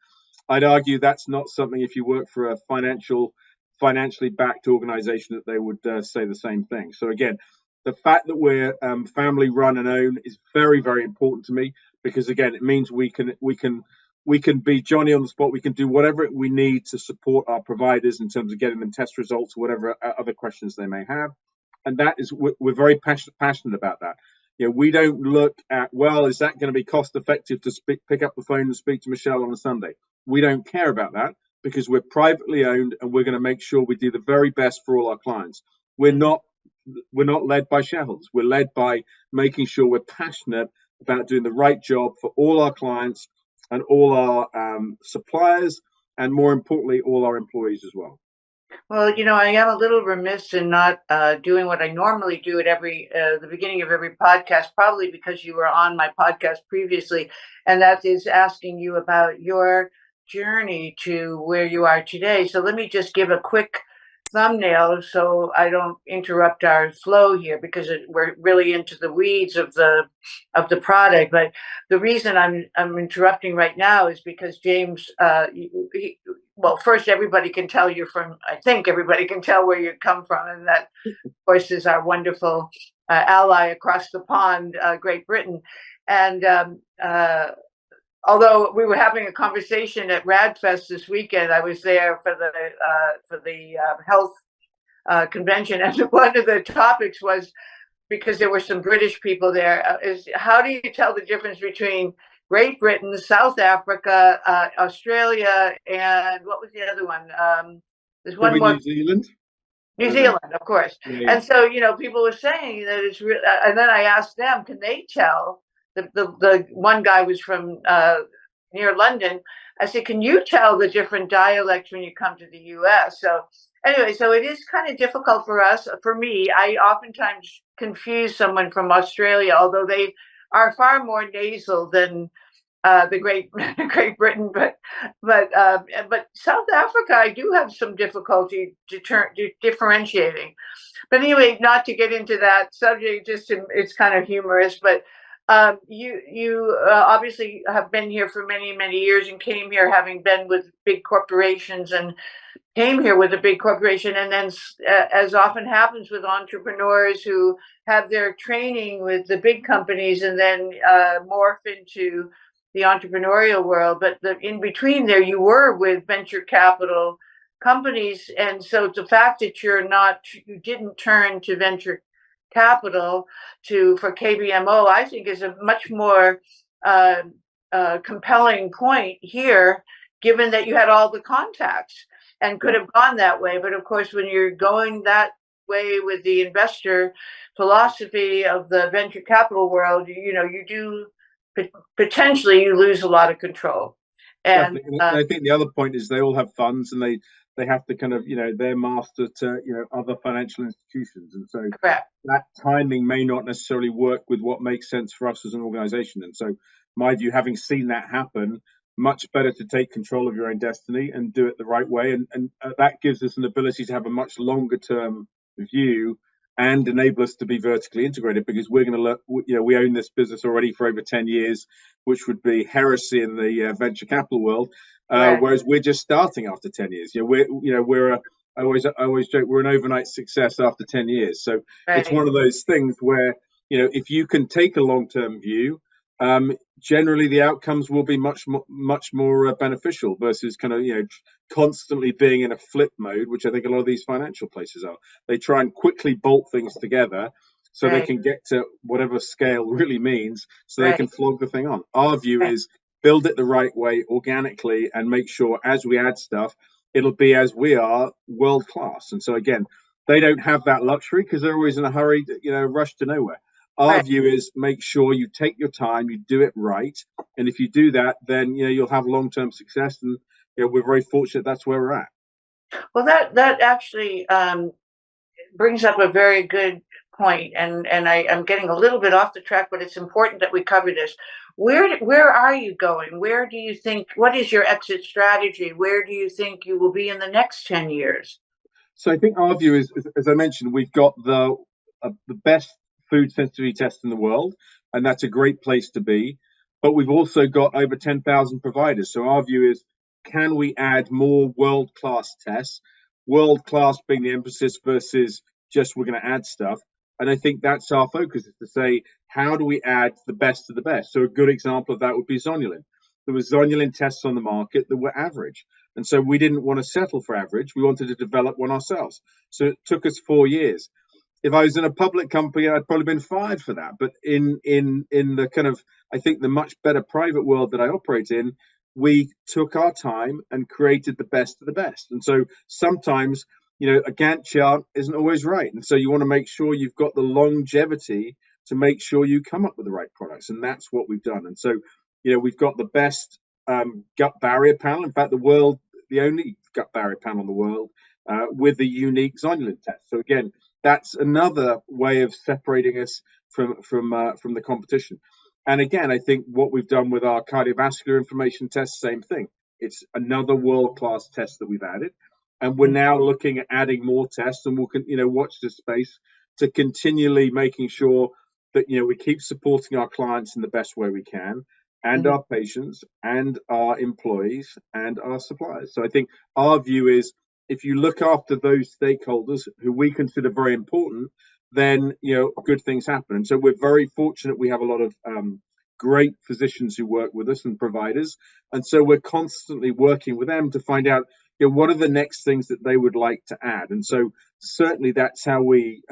S2: I'd argue that's not something, if you work for a financially backed organization, that they would say the same thing. So again, the fact that we're family run and owned is very, very important to me, because again, it means we can be Johnny on the spot. We can do whatever we need to support our providers in terms of getting them test results or whatever other questions they may have. And that is, we're very passionate about that. We don't look at, well, is that going to be cost effective to pick up the phone and speak to Michele on a Sunday? We don't care about that, because we're privately owned and we're going to make sure we do the very best for all our clients. We're not led by shareholders. We're led by making sure we're passionate about doing the right job for all our clients and all our suppliers, and more importantly, all our employees as well.
S1: Well, I am a little remiss in not doing what I normally do at the beginning of every podcast, probably because you were on my podcast previously, and that is asking you about your journey to where you are today. So let me just give a quick thumbnail so I don't interrupt our flow here, because we're really into the weeds of the product. But the reason I'm interrupting right now is because James, well, first, everybody can tell I think everybody can tell where you come from, and that, of course, is our wonderful ally across the pond, Great Britain. And although we were having a conversation at RADFest this weekend, I was there for the health convention, and one of the topics was, because there were some British people there, is how do you tell the difference between Great Britain, South Africa, Australia, and what was the other one? There's one
S2: Probably
S1: more.
S2: New Zealand.
S1: New Zealand, of course.
S2: Yeah.
S1: And so, people were saying that it's real. And then I asked them, can they tell? The one guy was from near London. I said, can you tell the different dialects when you come to the US? So anyway, so it is kind of difficult for us. For me, I oftentimes confuse someone from Australia, although they are far more nasal than the Great Britain, but South Africa, I do have some difficulty differentiating. But anyway, not to get into that subject, it's kind of humorous. But you obviously have been here for many, many years, and came here having been with big corporations, and came here with a big corporation, and then, as often happens with entrepreneurs who have their training with the big companies and then morph into the entrepreneurial world. But in between there, you were with venture capital companies, and so the fact that you didn't turn to venture capital for KBMO, I think, is a much more compelling point here, given that you had all the contacts and could have gone that way. But of course, when you're going that way with the investor philosophy of the venture capital world, you do potentially you lose a lot of control. And
S2: Definitely. And I think the other point is they all have funds, and they have to kind of, they're master to, other financial institutions. And so
S1: correct,
S2: that timing may not necessarily work with what makes sense for us as an organization. And so my view, having seen that happen, much better to take control of your own destiny and do it the right way. And that gives us an ability to have a much longer term view and enable us to be vertically integrated, because we're going to look, we own this business already for over 10 years, which would be heresy in the venture capital world.
S1: correct,
S2: Whereas we're just starting after 10 years. I always joke we're an overnight success after 10 years. So it's
S1: right,
S2: one of those things where, if you can take a long term view, generally the outcomes will be much more beneficial versus kind of, constantly being in a flip mode, which I think a lot of these financial places are. They try and quickly bolt things together so they
S1: right,
S2: can get to whatever scale really means, so they can
S1: right,
S2: flog the thing on. Our view
S1: right.
S2: is build it the right way organically and make sure as we add stuff, it'll be as we are, world class. And so again, they don't have that luxury because they're always in a hurry, rush to nowhere. Our
S1: Right.
S2: view is make sure you take your time, you do it right, and if you do that, then you'll have long-term success. And we're very fortunate that's where we're at.
S1: Well, that actually brings up a very good point, and I'm getting a little bit off the track, but it's important that we cover this. Where are you going? Where do you think? What is your exit strategy? Where do you think you will be in the next 10 years?
S2: So I think our view is, as I mentioned, we've got the best food sensitivity test in the world, and that's a great place to be. But we've also got over 10,000 providers. So our view is, can we add more world class tests? World class being the emphasis versus just we're going to add stuff. And I think that's our focus, is to say, how do we add the best of the best? So a good example of that would be zonulin. There were zonulin tests on the market that were average. And so we didn't want to settle for average. We wanted to develop one ourselves. So it took us 4 years. If I was in a public company, I'd probably been fired for that. But in the kind of, I think, the much better private world that I operate in, we took our time and created the best of the best. And so sometimes, a Gantt chart isn't always right. And so you want to make sure you've got the longevity to make sure you come up with the right products. And that's what we've done. And so, we've got the best gut barrier panel. In fact, the only gut barrier panel in the world with the unique zonulin test. So again, that's another way of separating us from the competition. And again, I think what we've done with our cardiovascular information test, same thing. It's another world-class test that we've added, and we're now looking at adding more tests, and we'll watch this space to continually making sure that we keep supporting our clients in the best way we can, and
S1: Mhm.
S2: our patients and our employees and our suppliers. So I think our view is, if you look after those stakeholders who we consider very important, then good things happen. And so we're very fortunate. We have a lot of great physicians who work with us and providers, and so we're constantly working with them to find out what are the next things that they would like to add. And so certainly that's how we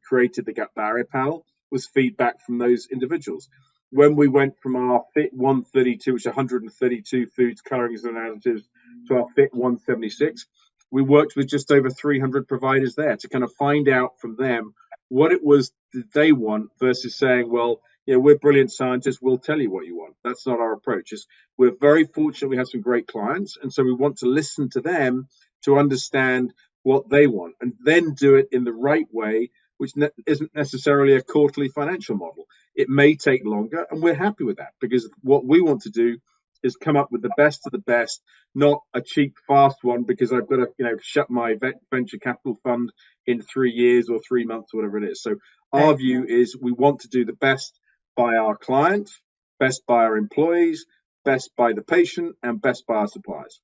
S2: created the gut barrier panel, was feedback from those individuals. When we went from our Fit 132, which is 132 foods, colorings, and additives, to our Fit 176, we worked with just over 300 providers there to kind of find out from them what it was that they want, versus saying, well, we're brilliant scientists, we'll tell you what you want. That's not our approach. We're very fortunate we have some great clients, and so we want to listen to them to understand what they want, and then do it in the right way, which isn't necessarily a quarterly financial model. It may take longer, and we're happy with that, because what we want to do is come up with the best of the best, not a cheap, fast one because I've got to, shut my venture capital fund in 3 years or 3 months, or whatever it is. So our
S1: Right.
S2: view is we want to do the best by our clients, best by our employees, best by the patient, and best by our suppliers.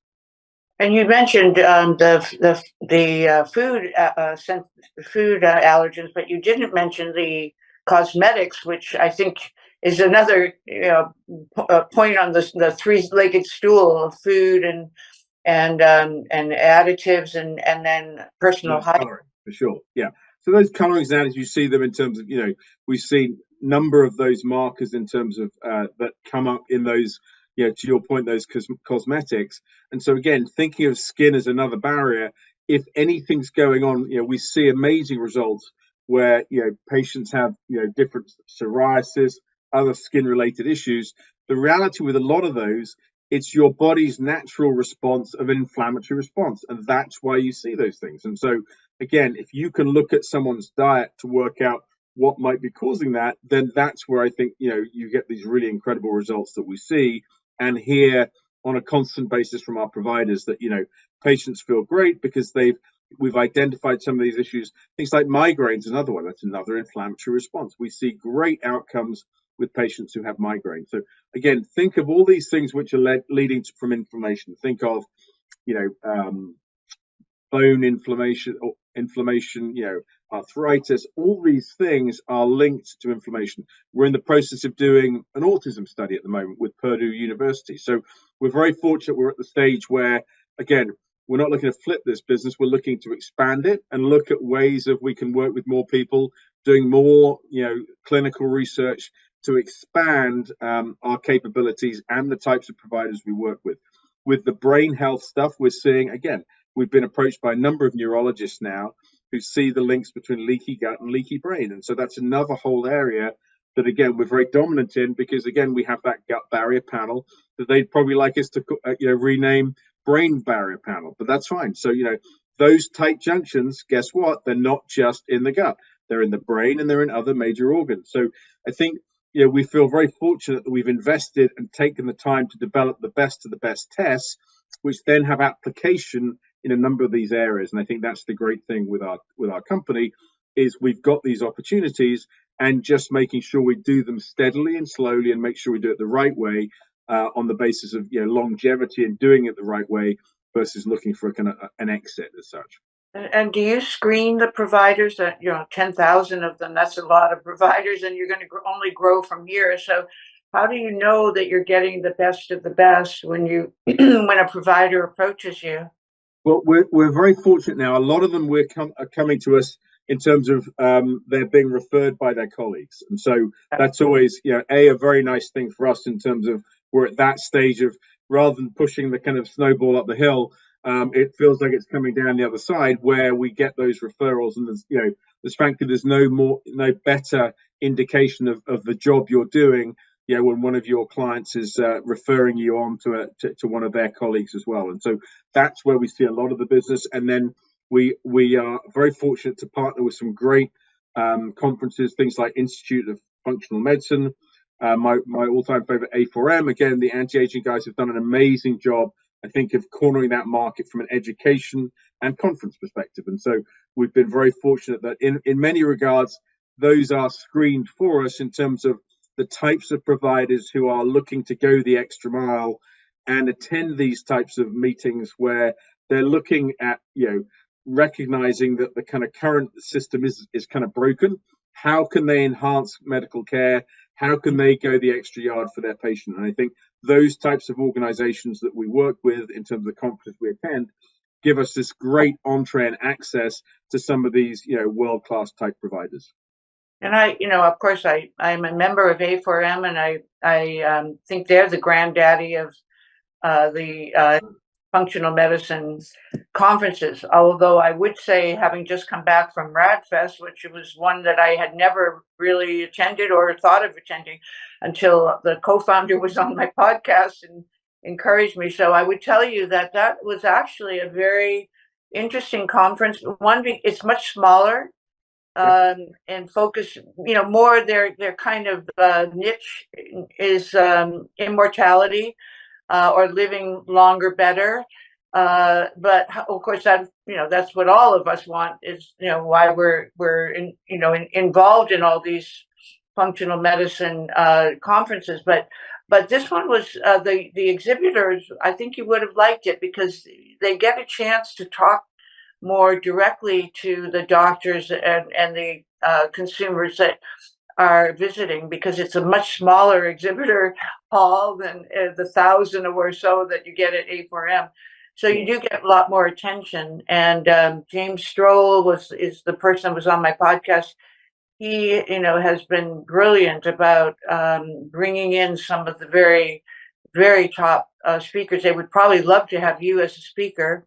S1: And you mentioned the food allergens, but you didn't mention the cosmetics, which I think is another point on the three-legged stool of food and additives and then personal
S2: Those
S1: hygiene.
S2: coloring, for sure. Yeah. So those colorings now, as you see them in terms of, we've seen number of those markers in terms of that come up in those, to your point, those cosmetics. And so again, thinking of skin as another barrier, if anything's going on, we see amazing results where patients have different psoriasis, other skin related issues. The reality with a lot of those, it's your body's natural response of an inflammatory response, and that's why you see those things. And so again, if you can look at someone's diet to work out what might be causing that, then that's where I think you get these really incredible results that we see and hear on a constant basis from our providers that patients feel great because we've identified some of these issues. Things like migraines, another one. That's another inflammatory response. We see great outcomes with patients who have migraines. So again, think of all these things which are leading from inflammation. Think of bone inflammation, arthritis. All these things are linked to inflammation. We're in the process of doing an autism study at the moment with Purdue University. So we're very fortunate. We're at the stage where, again, we're not looking to flip this business. We're looking to expand it and look at ways of we can work with more people, doing more, clinical research to expand our capabilities and the types of providers we work with. With the brain health stuff, we're seeing, again, we've been approached by a number of neurologists now who see the links between leaky gut and leaky brain. And so that's another whole area that, again, we're very dominant in because, again, we have that gut barrier panel that they'd probably like us to, rename brain barrier panel, but that's fine. So, those tight junctions, guess what? They're not just in the gut. They're in the brain and they're in other major organs. So I think, we feel very fortunate that we've invested and taken the time to develop the best of the best tests, which then have application in a number of these areas. And I think that's the great thing with our company is we've got these opportunities and just making sure we do them steadily and slowly and make sure we do it the right way on the basis of longevity and doing it the right way versus looking for a kind of an exit as such.
S1: And do you screen the providers? That 10,000 of them, that's a lot of providers, and you're going to only grow from here. So how do you know that you're getting the best of the best when when a provider approaches you?
S2: Well, we're very fortunate now. A lot of them are coming to us in terms of they're being referred by their colleagues, and so that's always a very nice thing for us in terms of we're at that stage of rather than pushing the kind of snowball up the hill. It feels like it's coming down the other side where we get those referrals, and there's frankly there's no better indication of the job you're doing. When one of your clients is referring you on to one of their colleagues as well, and so that's where we see a lot of the business. And then we are very fortunate to partner with some great conferences, things like Institute of Functional Medicine, my all-time favorite A4M. Again, the anti-aging guys have done an amazing job, I think, of cornering that market from an education and conference perspective. And so we've been very fortunate that in many regards, those are screened for us in terms of the types of providers who are looking to go the extra mile and attend these types of meetings where they're looking at, recognizing that the kind of current system is kind of broken. How can they enhance medical care? How can they go the extra yard for their patient? And I think those types of organizations that we work with in terms of the conferences we attend give us this great entree and access to some of these, world-class type providers.
S1: And of course, I'm a member of A4M, and I think they're the granddaddy of the functional medicine conferences. Although I would say, having just come back from RadFest, which was one that I had never really attended or thought of attending until the co-founder was on my podcast and encouraged me. So I would tell you that was actually a very interesting conference. It's much smaller. And focus, more their kind of niche is immortality or living longer, better. But of course, that's what all of us want, is why we're involved in all these functional medicine conferences. But this one was the exhibitors. I think you would have liked it because they get a chance to talk more directly to the doctors and the consumers that are visiting, because it's a much smaller exhibitor hall than the 1,000 or so that you get at A4M. So you do get a lot more attention. And James Stroll is the person that was on my podcast. He, has been brilliant about bringing in some of the very, very top speakers. They would probably love to have you as a speaker.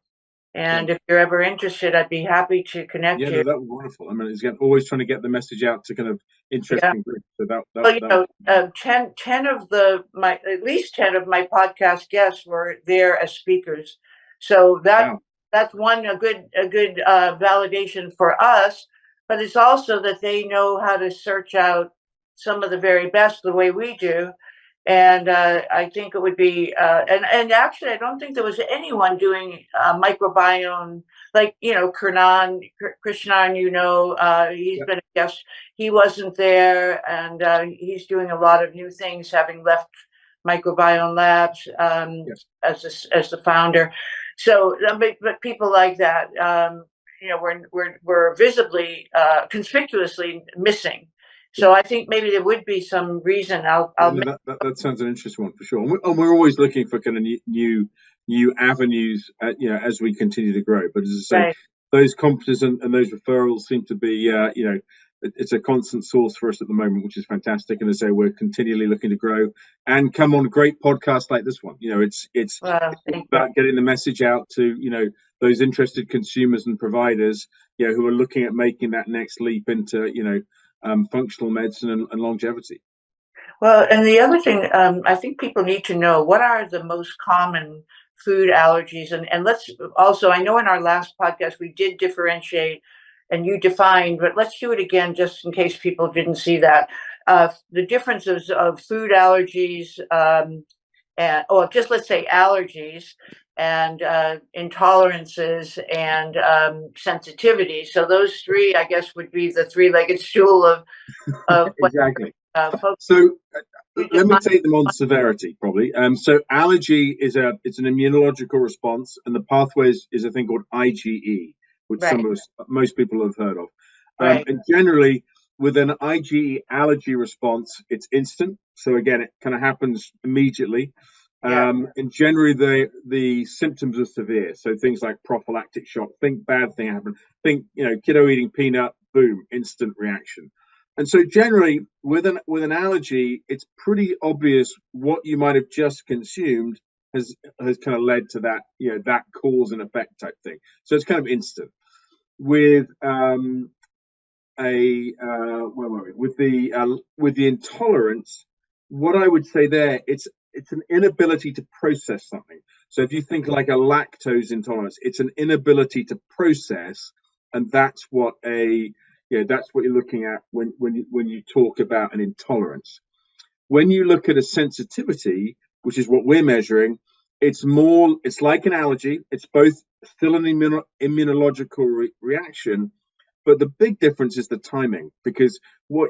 S2: Yeah.
S1: And if you're ever interested, I'd be happy to connect
S2: Yeah,
S1: you.
S2: that was wonderful. I mean, it's always trying to get the message out to kind of
S1: Yeah.
S2: interesting groups. So
S1: Well,
S2: that
S1: 10 of at least 10 of my podcast guests were there as speakers. So
S2: wow.
S1: that's a good validation for us, but it's also that they know how to search out some of the very best the way we do. And I think it would be, and actually, I don't think there was anyone doing microbiome like, Krishnan, he's
S2: Yeah.
S1: been a guest. He wasn't there, and he's doing a lot of new things, having left Microbiome Labs
S2: Yeah.
S1: as the founder. So, but people like that, we're visibly, conspicuously missing.
S2: Yeah.
S1: So I think maybe there would be some reason.
S2: Yeah,
S1: I'll
S2: no,
S1: make
S2: that sounds an interesting one for sure. And we're always looking for kind of new avenues, as we continue to grow. But as I say,
S1: right.
S2: those conferences and those referrals seem to be, it's a constant source for us at the moment, which is fantastic. And as I say, we're continually looking to grow and come on great podcasts like this one. It's
S1: Well,
S2: all
S1: thank you.
S2: about getting the message out to those interested consumers and providers, who are looking at making that next leap into functional medicine and longevity.
S1: Well, and the other thing, I think people need to know what are the most common food allergies, and let's also. I know in our last podcast we did differentiate, and you defined, but let's do it again just in case people didn't see that. The differences of food allergies, or just let's say allergies and intolerances and sensitivity. So those three, I guess, would be the three-legged stool of what
S2: Exactly.
S1: folks
S2: So
S1: we
S2: let me
S1: define.
S2: take them on severity, probably. So allergy it's an immunological response, and the pathway is a thing called IgE, which
S1: Right,
S2: most people have heard of.
S1: right,
S2: And generally, with an IgE allergy response, it's instant. So again, it kind of happens immediately.
S1: yeah.
S2: And generally, the symptoms are severe. So things like prophylactic shock. Think bad thing happened. Think kiddo eating peanut. Boom, instant reaction. And so generally with an allergy, it's pretty obvious what you might have just consumed has kind of led to that, that cause and effect type thing. So it's kind of instant. With where were we? With the intolerance, what I would say there, it's an inability to process something. So if you think like a lactose intolerance, it's an inability to process, and that's what you're looking at when you talk about an intolerance. When you look at a sensitivity, which is what we're measuring, it's like an allergy. It's both still an immunological reaction, but the big difference is the timing, because what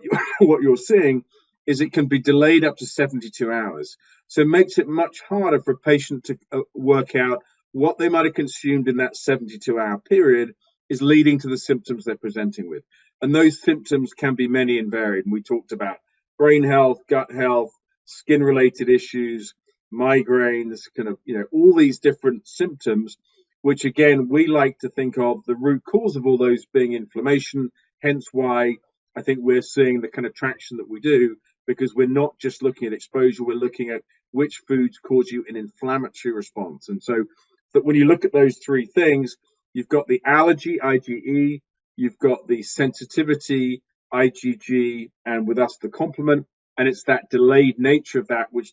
S2: you're seeing is it can be delayed up to 72 hours. So it makes it much harder for a patient to work out what they might have consumed in that 72-hour period is leading to the symptoms they're presenting with. And those symptoms can be many and varied. And we talked about brain health, gut health, skin related issues, migraines, kind of, all these different symptoms, which again, we like to think of the root cause of all those being inflammation. Hence why I think we're seeing the kind of traction that we do, because we're not just looking at exposure, we're looking at which foods cause you an inflammatory response. And so that when you look at those three things, you've got the allergy, IgE, you've got the sensitivity, IgG, and with us, the complement. And it's that delayed nature of that which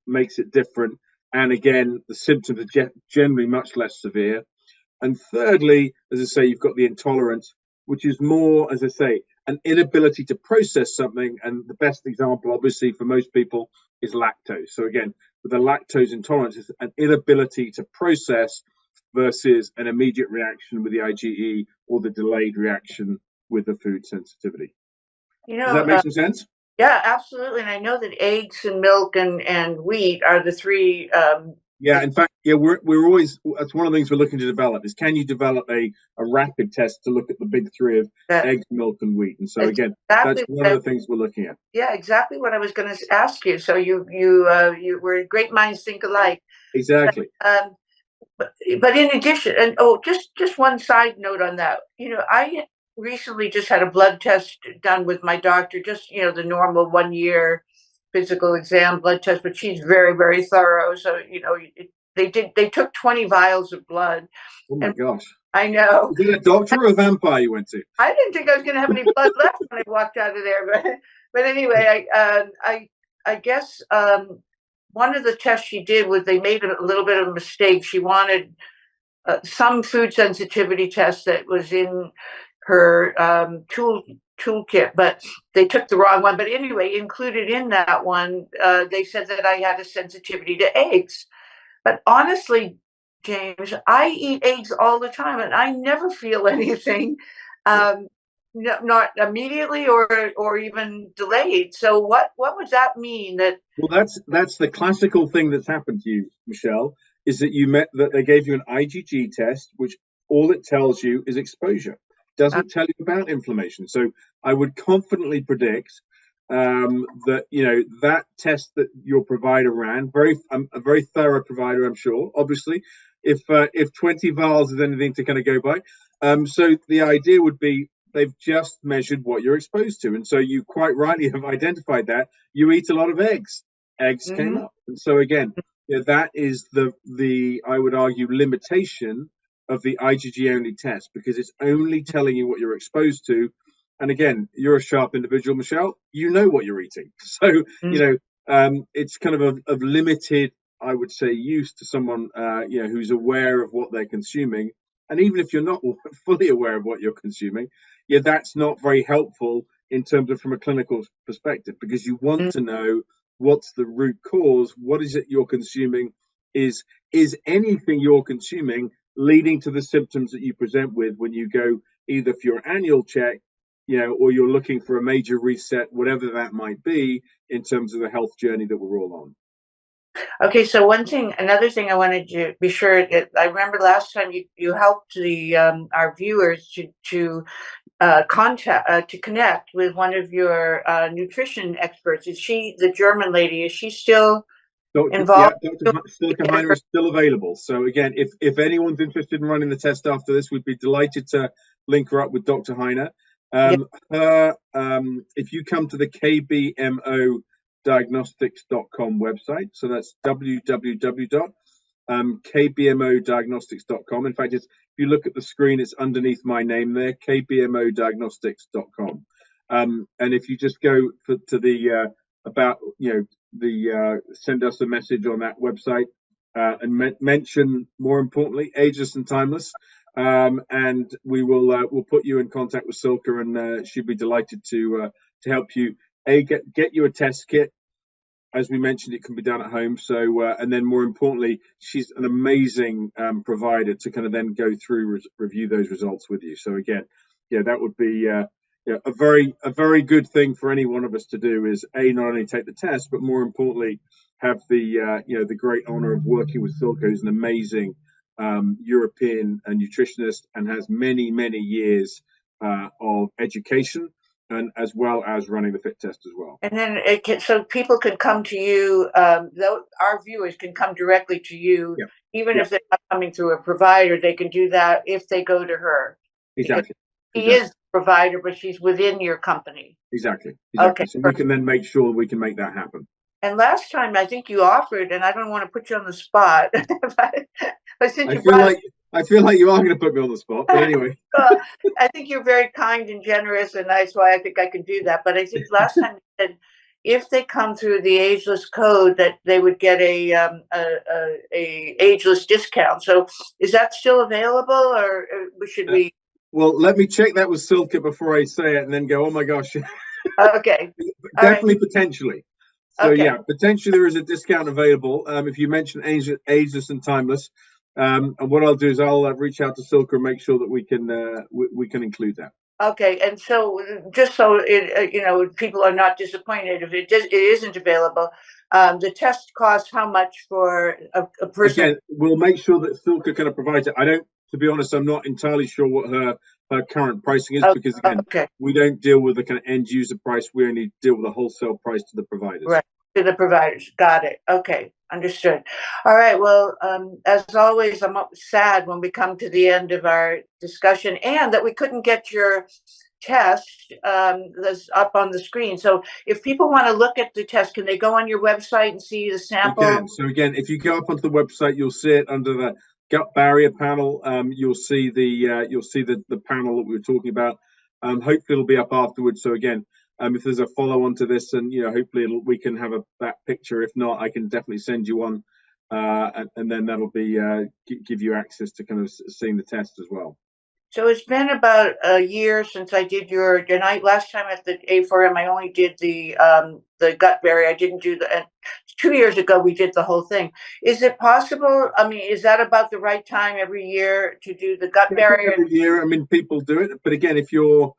S2: makes it different. And again, the symptoms are generally much less severe. And thirdly, as I say, you've got the intolerance, which is more, as I say, an inability to process something. And the best example, obviously, for most people is lactose. So again, with a lactose intolerance, it's an inability to process versus an immediate reaction with the IgE or the delayed reaction with the food sensitivity.
S1: You
S2: Does
S1: know,
S2: that make some sense?
S1: yeah, absolutely. And I know that eggs and milk and wheat are the three.
S2: Yeah, in fact, yeah, we're always, that's one of the things we're looking to develop is, can you develop a rapid test to look at the big three of
S1: That
S2: eggs, milk, and wheat? And so
S1: it's
S2: again, that's
S1: exactly
S2: one of the things we're looking at.
S1: yeah, exactly what I was going to ask you. So you were great minds think alike.
S2: Exactly.
S1: Um, but in addition, and oh, just one side note on that. I recently just had a blood test done with my doctor, just the normal 1 year physical exam blood test, but she's very, very thorough. So they took 20 vials of blood.
S2: Oh my
S1: And
S2: gosh.
S1: I know.
S2: Is it a doctor or a vampire you went to?
S1: I didn't think I was going to have any blood left when I walked out of there, but anyway, I guess one of the tests she did was they made a little bit of a mistake. She wanted some food sensitivity test that was in her toolkit, but they took the wrong one. But anyway, included in that one, they said that I had a sensitivity to eggs. But honestly, James, I eat eggs all the time, and I never feel anything, not immediately or even delayed. So what would that mean? That
S2: Well, that's the classical thing that's happened to you, Michelle, is that that they gave you an IgG test, which all it tells you is exposure, doesn't tell you about inflammation. So I would confidently predict that that test that your provider ran, a very thorough provider, I'm sure. Obviously, if 20 vials is anything to kind of go by, so the idea would be they've just measured what you're exposed to, and so you quite rightly have identified that you eat a lot of eggs. Eggs came
S1: mm-hmm.
S2: up, and so again, that is the I would argue limitation of the IgG only test, because it's only telling you what you're exposed to. And again, you're a sharp individual, Michelle. You know what you're eating, so it's kind of limited, I would say, use to someone who's aware of what they're consuming. And even if you're not fully aware of what you're consuming, that's not very helpful in terms of from a clinical perspective, because you want to know what's the root cause. What is it you're consuming? Is anything you're consuming leading to the symptoms that you present with when you go either for your annual check, or you're looking for a major reset, whatever that might be, in terms of the health journey that we're all on.
S1: Okay, so another thing I wanted to be sure that I remember last time you helped our viewers to connect with one of your nutrition experts. Is she the German lady? Is she still involved?
S2: Yeah, Dr. Silke Heiner is still available. So again, if anyone's interested in running the test after this, we'd be delighted to link her up with Dr. Heiner. If you come to the kbmodiagnostics.com website, so that's www.kbmodiagnostics.com. In fact, if you look at the screen, it's underneath my name there, kbmodiagnostics.com. And if you just go to the send us a message on that website and mention, more importantly, Ageless and Timeless, and we'll put you in contact with Silke, and she'd be delighted to help you get you a test kit. As we mentioned, it can be done at home. So, and then more importantly, she's an amazing provider to kind of then go through, review those results with you. So again, that would be a very good thing for any one of us to do, is not only take the test, but more importantly, have the great honor of working with Silke, who's an amazing European nutritionist and has many years of education, and as well as running the fit test as well.
S1: And then so people can come to you, our viewers can come directly to you, even if they're not coming through a provider. They can do that if they go to her.
S2: Exactly.
S1: She is the provider, but she's within your company.
S2: Exactly.
S1: Okay.
S2: So we can then make sure we can make that happen.
S1: And last time I think you offered, and I don't want to put you on the spot, but since
S2: I feel like you are going to put me on the spot, but anyway.
S1: I think you're very kind and generous, and that's why I think I can do that. But I think last time you said if they come through the Ageless code, that they would get a Ageless discount. So is that still available, or should we?
S2: Well, let me check that with Silke before I say it, and then go, oh my gosh.
S1: Okay.
S2: Definitely, potentially. So
S1: okay.
S2: Potentially there is a discount available if you mention Ageless and Timeless. And what I'll do is I'll reach out to Silke and make sure that we can include that.
S1: Okay, and so just so people are not disappointed if it isn't available, the test costs how much for a person?
S2: Again, we'll make sure that Silke kind of provides it. To be honest, I'm not entirely sure what her current pricing is, because again, we don't deal with the kind of end user price. We only deal with the wholesale price to the providers.
S1: Right, to the providers. Got it. Okay, understood. All right. Well, as always, I'm sad when we come to the end of our discussion, and that we couldn't get your test that's up on the screen. So if people want to look at the test, can they go on your website and see the sample?
S2: They can. So again, if you go up onto the website, you'll see it under the gut barrier panel. You'll see the panel that we were talking about. Hopefully, it'll be up afterwards. So again, if there's a follow on to this, and hopefully we can have that picture. If not, I can definitely send you one, and then that'll be give you access to kind of seeing the test as well.
S1: So it's been about a year since I did your night. Last time at the A4M, I only did the gut barrier. I didn't do the. 2 years ago, we did the whole thing. Is it possible? I mean, is that about the right time every year to do the gut barrier?
S2: Every year, I mean, people do it, but again, if you're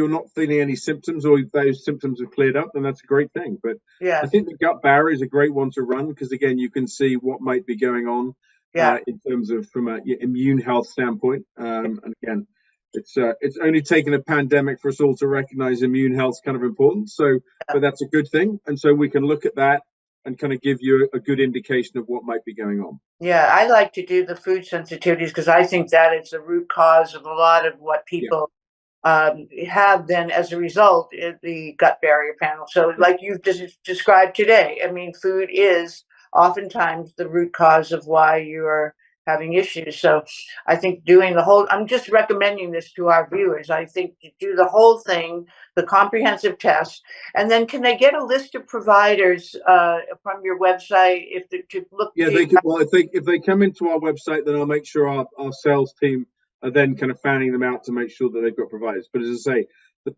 S2: not feeling any symptoms or if those symptoms have cleared up, then that's a great thing. But
S1: yeah,
S2: I think the gut barrier is a great one to run because again, you can see what might be going on.
S1: Yeah.
S2: In terms of from an immune health standpoint. And again, it's only taken a pandemic for us all to recognize immune health is kind of important. So, but that's a good thing. And so we can look at that and kind of give you a good indication of what might be going on.
S1: Yeah, I like to do the food sensitivities because I think that is the root cause of a lot of what people have then as a result the gut barrier panel. So like you've just described today, I mean, food is oftentimes the root cause of why you are having issues. So I think doing the whole, I'm just recommending this to our viewers. I think to do the whole thing, the comprehensive test, and then can they get a list of providers from your website to look?
S2: Yeah, they could. Well, if they come into our website, then I'll make sure our sales team are then kind of fanning them out to make sure that they've got providers. But as I say,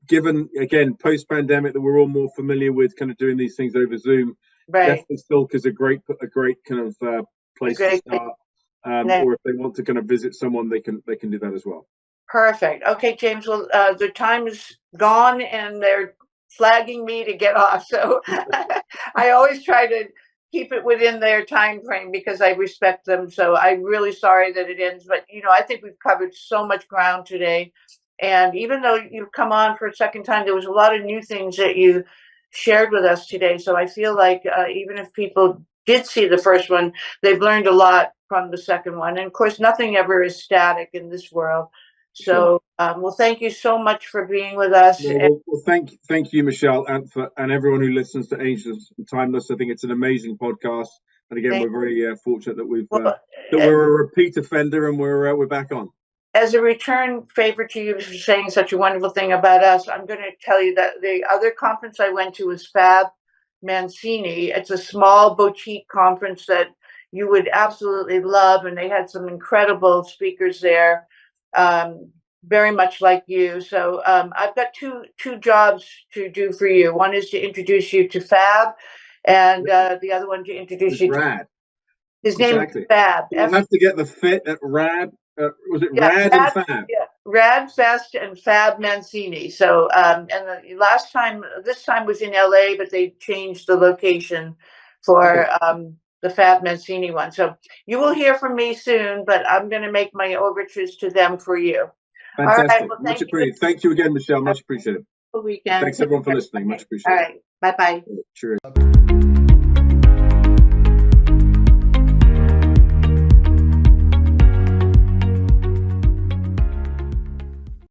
S2: given again post pandemic that we're all more familiar with kind of doing these things over Zoom, definitely Stilk is a great kind of place to start. Or if they want to kind of visit someone, they can do that as well.
S1: Perfect. Okay, James. Well, the time is gone, and they're flagging me to get off. So I always try to keep it within their time frame because I respect them. So I'm really sorry that it ends, but I think we've covered so much ground today. And even though you've come on for a second time, there was a lot of new things that you shared with us today. So I feel like even if people did see the first one, they've learned a lot from the second one. And of course, nothing ever is static in this world. So, well, thank you so much for being with us.
S2: Well, thank you, Michelle, and everyone who listens to Ageless and Timeless. I think it's an amazing podcast, and again, we're very fortunate that we're a repeat offender, and we're back on.
S1: As a return favor to you for saying such a wonderful thing about us, I'm going to tell you that the other conference I went to was Fab Mancini. It's a small boutique conference that you would absolutely love, and they had some incredible speakers there. Very much like you. So I've got two jobs to do for you. One is to introduce you to Fab, and the other one to introduce you
S2: Rad.
S1: His name is Fab.
S2: You have to get the fit at Rad. Was it Rad and Fab?
S1: Yeah, Rad Fest and Fab Mancini. So and this time was in LA, but they changed the location for the Fab Mancini one. So you will hear from me soon, but I'm going to make my overtures to them for you.
S2: Fantastic. All right, well, much appreciated. Thank you again, Michelle. Much appreciated.
S1: Weekend.
S2: Thanks everyone for listening. Much appreciated.
S1: All right. Bye-bye.
S2: Cheers.